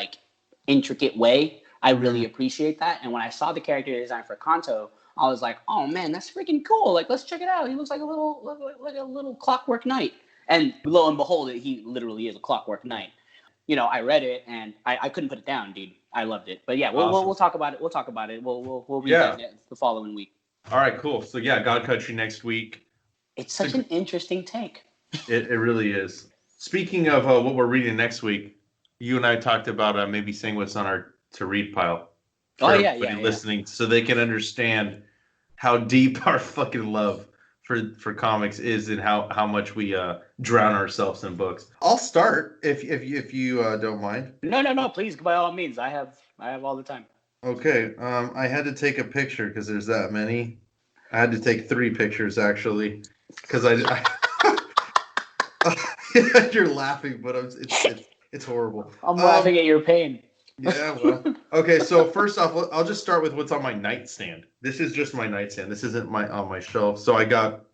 intricate way. I really appreciate that. And when I saw the character design for Kanto, I was like, oh man, that's freaking cool. Let's check it out. He looks like a little Clockwork Knight. And lo and behold, he literally is a Clockwork Knight. I read it and I couldn't put it down, dude. I loved it. But yeah, we'll talk about it. We'll talk about it. We'll read that the following week. All right, cool. So yeah, God Country next week. It's such an interesting take. It really is. Speaking of what we're reading next week, you and I talked about maybe saying what's on our to read pile. For everybody listening, so they can understand how deep our fucking love for comics is and how much we drown ourselves in books. I'll start if you don't mind. No, please, by all means. I have all the time. Okay. I had to take a picture because there's that many. I had to take 3 pictures actually because I you're laughing, but it's horrible. I'm laughing at your pain. Yeah, well. Okay, so first off, I'll just start with what's on my nightstand. This is just my nightstand. This isn't on my shelf. So I got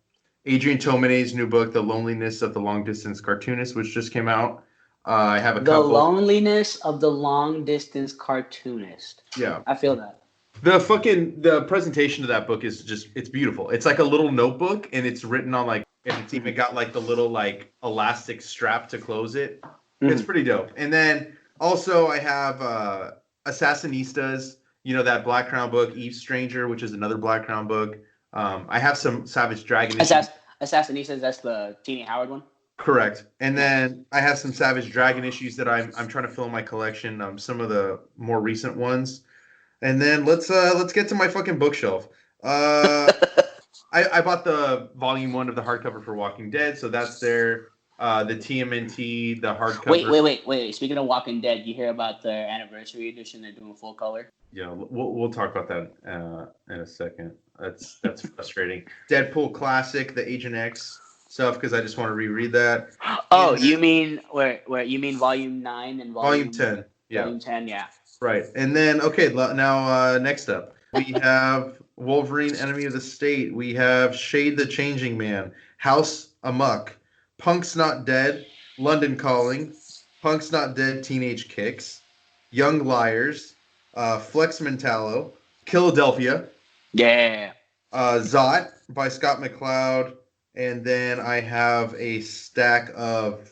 Adrian Tominay's new book, The Loneliness of the Long Distance Cartoonist, which just came out. I have a couple. The Loneliness of the Long Distance Cartoonist. Yeah. I feel that. The presentation of that book is it's beautiful. It's like a little notebook, and it's written on and it's even got the little elastic strap to close it. Mm-hmm. It's pretty dope. And then also I have Assassinistas, that Black Crown book, Eve Stranger, which is another Black Crown book. I have some Savage Dragon issues. Assassinistas, that's the Teeny Howard one? Correct. And then I have some Savage Dragon issues that I'm trying to fill in my collection, some of the more recent ones. And then let's get to my fucking bookshelf. I bought the volume 1 of the hardcover for Walking Dead, so that's there. The TMNT, the hardcover. Wait. Speaking of Walking Dead, you hear about the anniversary edition? They're doing full color. Yeah, we'll talk about that in a second. That's frustrating. Deadpool Classic, the Agent X stuff, because I just want to reread that. Oh, you mean where you mean Volume 9 and Volume 10? Yeah. Volume 10, yeah. Right, and then now next up we have Wolverine, Enemy of the State. We have Shade the Changing Man, House Amok, Punk's Not Dead, London Calling, Punk's Not Dead, Teenage Kicks, Young Liars, Flex Mentallo, Philadelphia. Yeah. Zot by Scott McCloud, And then I have a stack of,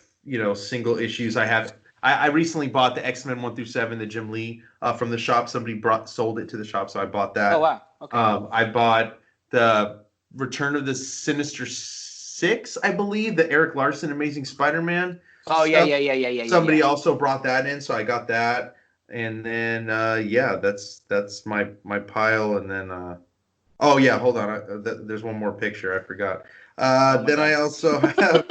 single issues. I recently bought the X-Men 1 through 7, the Jim Lee from the shop. Somebody sold it to the shop, so I bought Oh that. wow. Okay. I bought the Return of the Sinister Six, I believe, the Eric Larson Amazing Spider-Man Oh stuff. yeah. Somebody also brought that in, so I got that. And then that's my pile. And then oh yeah, hold on. There's one more picture I forgot. Then I also have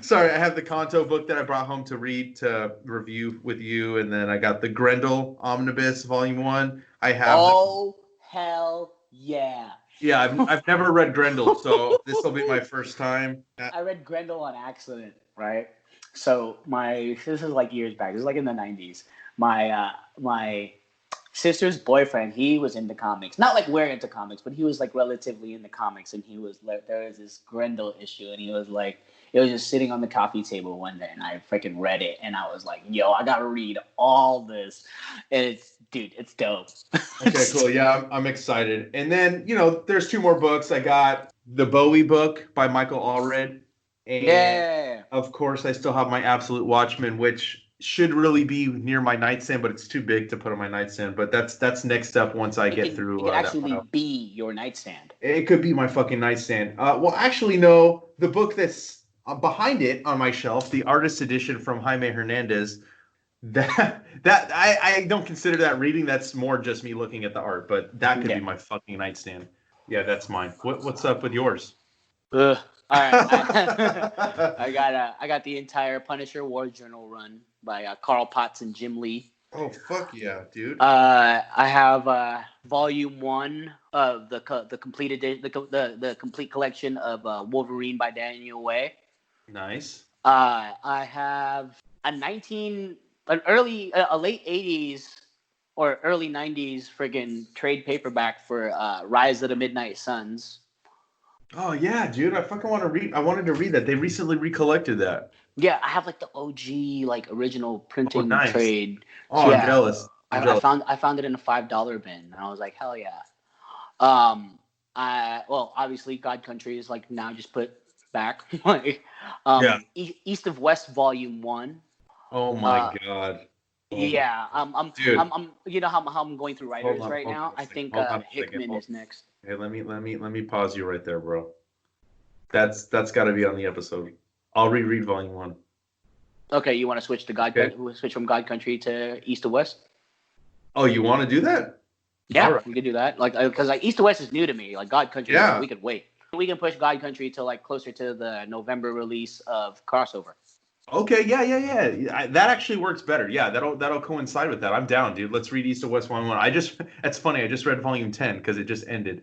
sorry, I have the Kanto book that I brought home to read to review with you, and then I got the Grendel Omnibus Vol.1. I have. Oh hell yeah! Yeah, I've never read Grendel, so this will be my first time. I read Grendel on accident, right? So this is like years back. This is like in the 90s. My sister's boyfriend, he was into comics. Not like we're into comics, but he was like relatively into comics. And there was this Grendel issue, and he was like, it was just sitting on the coffee table one day, and I freaking read it, and I was like, yo, I gotta read all this. And it's dope. Okay, cool. Yeah, I'm excited. And then, there's two more books. I got the Bowie book by Michael Allred. And yeah. of course, I still have my Absolute Watchmen, which should really be near my nightstand, but it's too big to put on my nightstand. But that's next up once I get through. It could actually be your nightstand. It could be my fucking nightstand. Well, actually, no. The book that's behind it on my shelf, the artist edition from Jaime Hernandez, that I don't consider that reading. That's more just me looking at the art. But that could be my fucking nightstand. Yeah, that's mine. What's up with yours? All right, I got the entire Punisher War Journal run by Carl Potts and Jim Lee. Oh fuck yeah, dude! I have Volume 1 of the complete edition, the complete collection of Wolverine by Daniel Way. Nice. I have a late 80s or early 90s friggin' trade paperback for Rise of the Midnight Suns. Oh yeah, dude! I fucking want to read. I wanted to read that. They recently recollected that. Yeah, I have like the OG like original printing nice. trade. Oh, yeah. I'm jealous. I found it in a $5 bin, and I was like, hell yeah. Obviously God Country is like now just put back. Like, East of West Vol.1. Oh my god. Yeah, I'm you know how I'm going through writers right now. I think Hickman is next. Hey, let me pause you right there, bro. That's got to be on the episode. I'll reread Volume 1. Okay, you want to switch to switch from God Country to East of West? Oh, you want to do that? Yeah, right. We could do that. Like, because like East of West is new to me. Like God Country, we could wait. We can push God Country to like closer to the November release of Crossover. Okay, yeah. That actually works better. Yeah, that'll coincide with that. I'm down, dude. Let's read East of West Vol.1. It's funny. I just read Volume 10 because it just ended.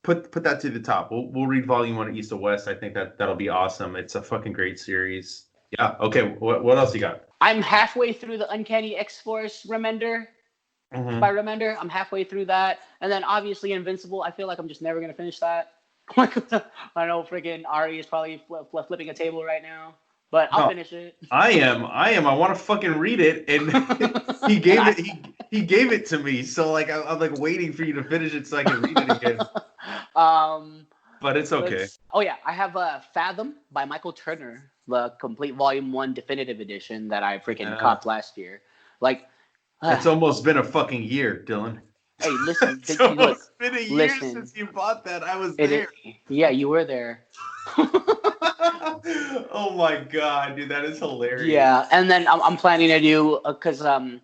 Put that to the top. We'll read Volume 1 of East of West. I think that'll be awesome. It's a fucking great series. Yeah. Okay. What else you got? I'm halfway through the Uncanny X-Force Remender. Mm-hmm. By Remender, I'm halfway through that, and then obviously Invincible. I feel like I'm just never gonna finish that. I know freaking Ari is probably flipping a table right now. But I'll finish it. I am. I want to fucking read it, and he gave it to me. So like I'm like waiting for you to finish it so I can read it again. But it's okay. I have Fathom by Michael Turner, the complete Volume 1 definitive edition that I freaking copped last year. Like, it's almost been a fucking year, Dylan. Hey, listen. It's almost been a year since you bought that. I was there. Yeah, you were there. Oh my god, dude, that is hilarious. Yeah, and then I'm planning to do I'm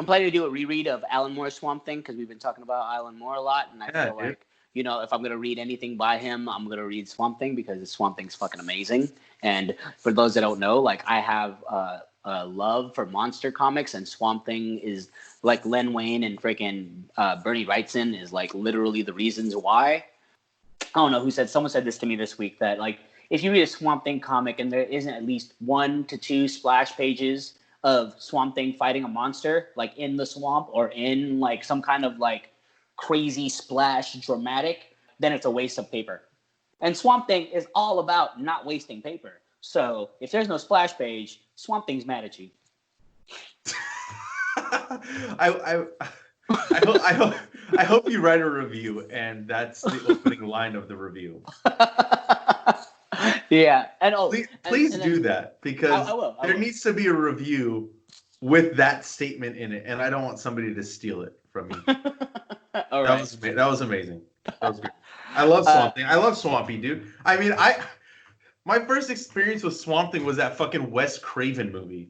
planning to do a reread of Alan Moore's Swamp Thing because we've been talking about Alan Moore a lot, and I feel like if I'm gonna read anything by him, I'm gonna read Swamp Thing because Swamp Thing's fucking amazing. And for those that don't know, like I have a love for monster comics, and Swamp Thing is like Len Wein and freaking Bernie Wrightson is like literally the reasons why. I don't know who said. Someone said this to me this week that like if you read a Swamp Thing comic and there isn't at least 1 to 2 splash pages of Swamp Thing fighting a monster like in the swamp or in like some kind of like crazy splash dramatic, then it's a waste of paper. And Swamp Thing is all about not wasting paper. So if there's no splash page, Swamp Thing's mad at you. I hope you write a review and that's the opening line of the review. Yeah, and please do that because I will. there needs to be a review with that statement in it, and I don't want somebody to steal it from me. All that right. was amazing. That was great. I love Swamp Thing. I love Swampy, dude. I mean, my first experience with Swamp Thing was that fucking Wes Craven movie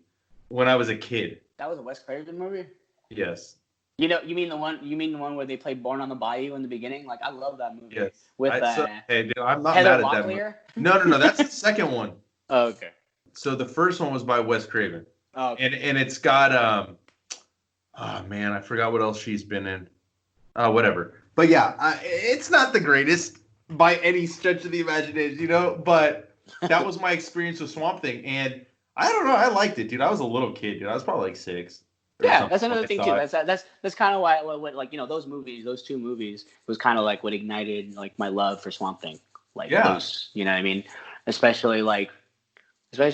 when I was a kid. That was a Wes Craven movie? Yes. You mean the one where they played Born on the Bayou in the beginning? Like, I love that movie. Yes. With hey, dude, I'm not Heather mad at that movie. No, that's the second one. Oh, okay. So the first one was by Wes Craven. Oh, okay. And it's got oh man, I forgot what else she's been in. Whatever. But yeah, it's not the greatest by any stretch of the imagination, but that was my experience with Swamp Thing, and I don't know, I liked it, dude. I was a little kid, dude. I was probably like 6. Yeah, that's another thing too. That's kind of why like those two movies was kind of like what ignited like my love for Swamp Thing. Like those, you know what I mean? Especially like I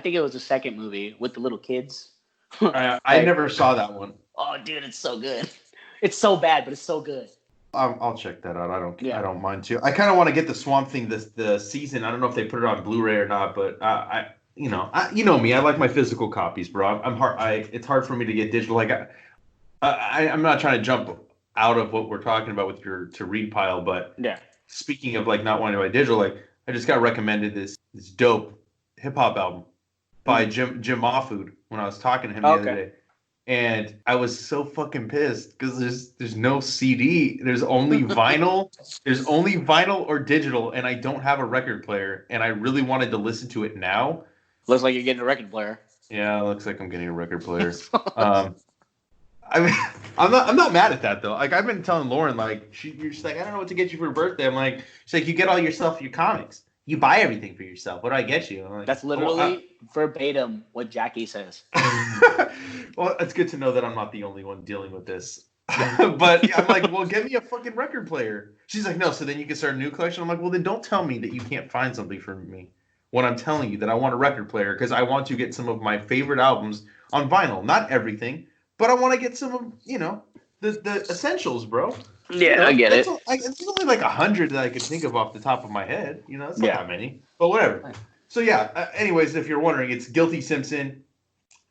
think it was the second movie with the little kids. I never saw that one. Oh, dude, it's so good. It's so bad, but it's so good. I'll check that out. I don't mind too. I kind of want to get the Swamp Thing the season. I don't know if they put it on Blu-ray or not, but you know me. I like my physical copies, bro. It's hard for me to get digital. Like I'm not trying to jump out of what we're talking about with your to read pile, but speaking of like not wanting to buy digital, like I just got recommended this dope hip hop album by Jim Mahfood when I was talking to him the other day. And I was so fucking pissed because there's no CD. There's only vinyl. There's only vinyl or digital, and I don't have a record player. And I really wanted to listen to it now. Looks like you're getting a record player. Yeah, it looks like I'm getting a record player. I'm not mad at that though. Like I've been telling Lauren, like you're just like I don't know what to get you for your birthday. I'm like, she's like you get all yourself your comics. You buy everything for yourself. What do I get you? Like, that's literally verbatim what Jackie says. Well, it's good to know that I'm not the only one dealing with this. But I'm like, well, get me a fucking record player. She's like, no, so then you can start a new collection. I'm like, well, then don't tell me that you can't find something for me when I'm telling you that I want a record player because I want to get some of my favorite albums on vinyl. Not everything, but I want to get some of, the essentials, bro. Yeah, I get it. It's only like 100 that I could think of off the top of my head. It's not that many, but whatever. So yeah. Anyways, if you're wondering, it's Guilty Simpson,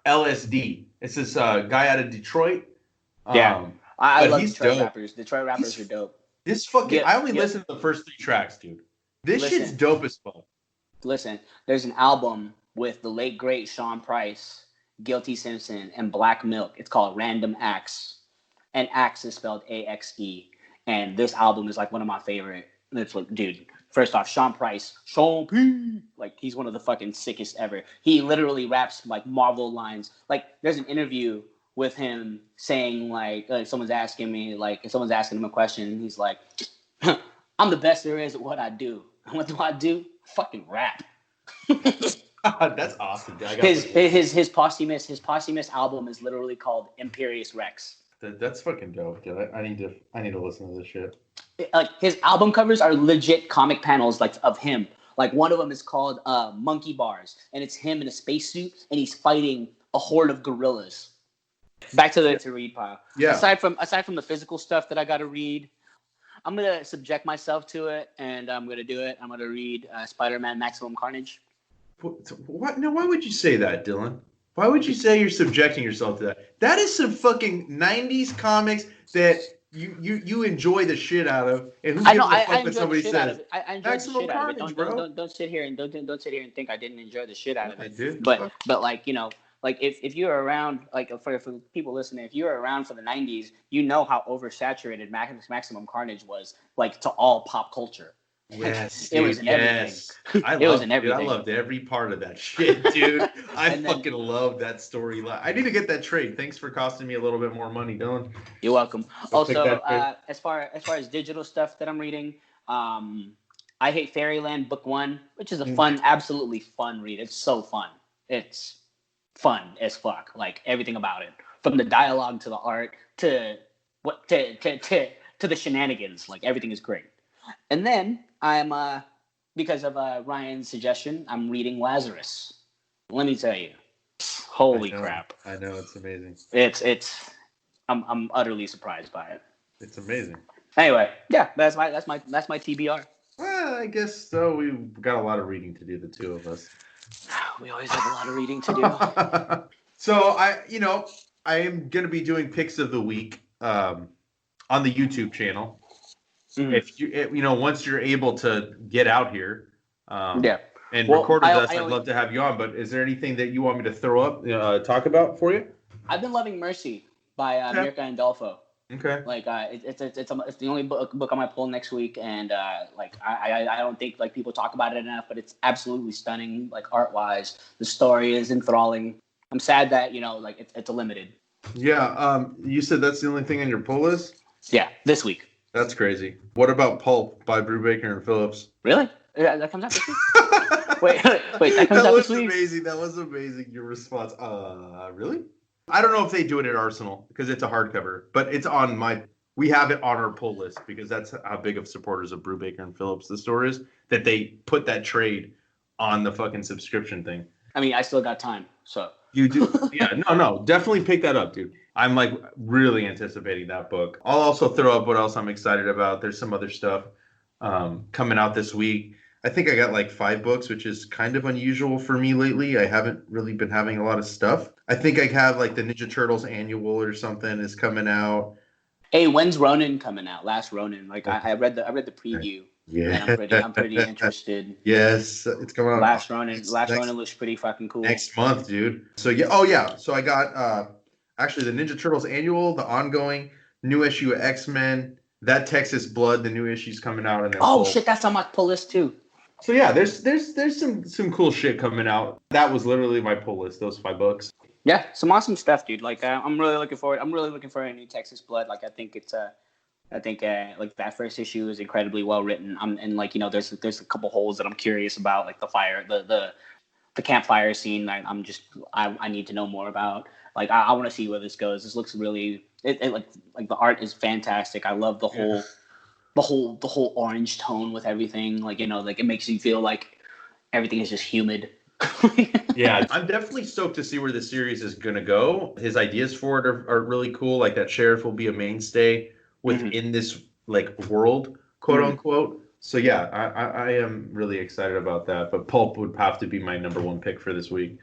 LSD. It's this guy out of Detroit. I love Detroit rappers. Detroit rappers are dope. This fucking. I only listened to the first 3 tracks, dude. This shit's dope as fuck. Listen, there's an album with the late great Sean Price, Guilty Simpson, and Black Milk. It's called Random Acts. And Axe is spelled AXE. And this album is like one of my favorite. It's like, dude, first off, Sean Price, Sean P. Like, he's one of the fucking sickest ever. He literally raps like Marvel lines. Like, there's an interview with him saying, like someone's asking him a question, and he's like, I'm the best there is at what I do. And what do I do? Fucking rap. That's awesome. His posthumous album is literally called Imperious Rex. That's fucking dope, dude. I need to listen to this shit. Like his album covers are legit comic panels, like of him. Like one of them is called Monkey Bars, and it's him in a spacesuit, and he's fighting a horde of gorillas. Back to the to read pile. Yeah. Aside from the physical stuff that I got to read, I'm gonna subject myself to it, and I'm gonna do it. I'm gonna read Spider-Man: Maximum Carnage. What? No, why would you say that, Dylan? Why would you say you're subjecting yourself to that? That is some fucking 90s comics that you enjoy the shit out of. And who gives a fuck what somebody says? I enjoy the shit out of it. Don't sit here and think I didn't enjoy the shit out of it. I did. But like, like if you're around, like for people listening, if you were around for the 90s, you know how oversaturated Maximum Carnage was, like, to all pop culture. Yes, it was in everything. I loved every part of that shit, dude. I fucking love that storyline. I need to get that trade. Thanks for costing me a little bit more money, Dylan. You're welcome. Also, as far as digital stuff that I'm reading, I Hate Fairyland Book 1, which is a fun, absolutely fun read. It's so fun. It's fun as fuck. Like everything about it, from the dialogue to the art to the shenanigans. Like everything is great. And then I'm, because of Ryan's suggestion, I'm reading Lazarus. Let me tell you, holy crap! I know, it's amazing. I'm utterly surprised by it. It's amazing. Anyway, yeah, that's my TBR. Well, I guess so. We've got a lot of reading to do, the two of us. We always have a lot of reading to do. So I am going to be doing picks of the week on the YouTube channel. If once you're able to get out here, and record with us, I'd love to have you on. But is there anything that you want me to throw up, talk about for you? I've been loving Mercy by Mirka Andolfo. Okay. Like it's the only book on my pull next week, and I don't think like people talk about it enough, but it's absolutely stunning. Like art wise, the story is enthralling. I'm sad that it's a limited. Yeah. You said that's the only thing on your pull list? Yeah, this week. That's crazy. What about Pulp by Brubaker and Phillips? Really? Yeah, that comes out this week? Wait, that comes out this week? Amazing. That was amazing, your response. Really? I don't know if they do it at Arsenal because it's a hardcover, but it's we have it on our pull list because that's how big of supporters of Brubaker and Phillips the store is, that they put that trade on the fucking subscription thing. I mean, I still got time, so. You do? Yeah, no, definitely pick that up, dude. I'm like really anticipating that book. I'll also throw up what else I'm excited about. There's some other stuff coming out this week. I think I got like 5 books, which is kind of unusual for me lately. I haven't really been having a lot of stuff. I think I have like the Ninja Turtles annual or something is coming out. Hey, when's Ronin coming out? Last Ronin. Like I read the preview. Yeah, and I'm pretty interested. Yes, it's coming out. Last Ronin looks pretty fucking cool. Next month, dude. So yeah, oh yeah. So I got actually the Ninja Turtles annual, the ongoing new issue of X-Men, that Texas Blood, the new issue's coming out, and then shit, that's on my pull list too. So yeah, there's some cool shit coming out. That was literally my pull list, those 5 books. Yeah, some awesome stuff, dude. Like I'm really looking forward to a new Texas Blood. Like I think like that first issue is incredibly well written. There's a couple holes that I'm curious about, like the fire, the campfire scene. I need to know more about. Like I want to see where this goes. This looks really like the art is fantastic. I love the whole orange tone with everything. Like it makes you feel like everything is just humid. Yeah, I'm definitely stoked to see where the series is gonna go. His ideas for it are really cool. Like that sheriff will be a mainstay within this like world, quote unquote. So yeah, I am really excited about that. But Pulp would have to be my number 1 pick for this week.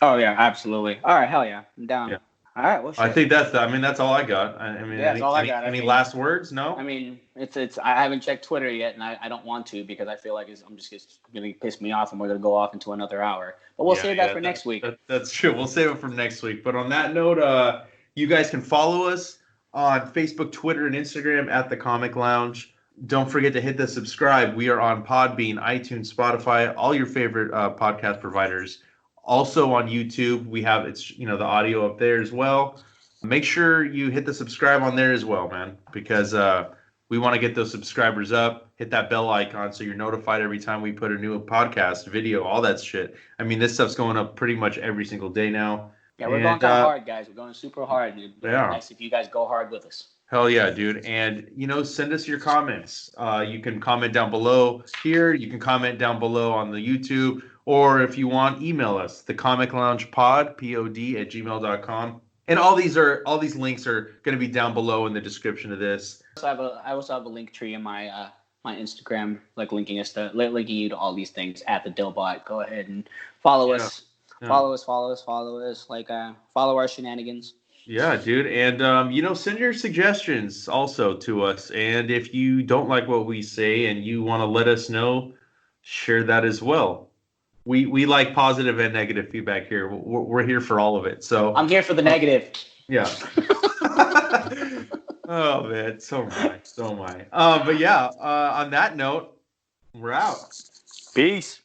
Oh yeah, absolutely. All right, hell yeah, I'm down. Yeah. All right, well, shit. I think that's all I got. I mean, that's all I got. Any last words? No. I mean, it's. I haven't checked Twitter yet, and I don't want to because I feel like it's going to piss me off, and we're going to go off into another hour. But we'll save that for next week. That's true. We'll save it for next week. But on that note, you guys can follow us on Facebook, Twitter, and Instagram at The Comic Lounge. Don't forget to hit the subscribe. We are on Podbean, iTunes, Spotify, all your favorite podcast providers. Also on YouTube, we have the audio up there as well. Make sure you hit the subscribe on there as well, man, because we want to get those subscribers up. Hit that bell icon so you're notified every time we put a new podcast, video, all that shit. I mean, this stuff's going up pretty much every single day now. Yeah, we're going kind of hard, guys. We're going super hard, dude. Yeah. Nice if you guys go hard with us. Hell yeah, dude. And, send us your comments. You can comment down below here. You can comment down below on the YouTube. Or if you want, email us, thecomicloungepod, pod@gmail.com. And all these links are going to be down below in the description of this. I also have a link tree in my my Instagram, like linking you to all these things at the Dillbot. Go ahead and follow us. Yeah. Follow us. Like follow our shenanigans. Yeah, dude. And send your suggestions also to us. And if you don't like what we say and you want to let us know, share that as well. We like positive and negative feedback here. We're here for all of it. So I'm here for the negative. Yeah. Oh man, so am I. But yeah, on that note, we're out. Peace.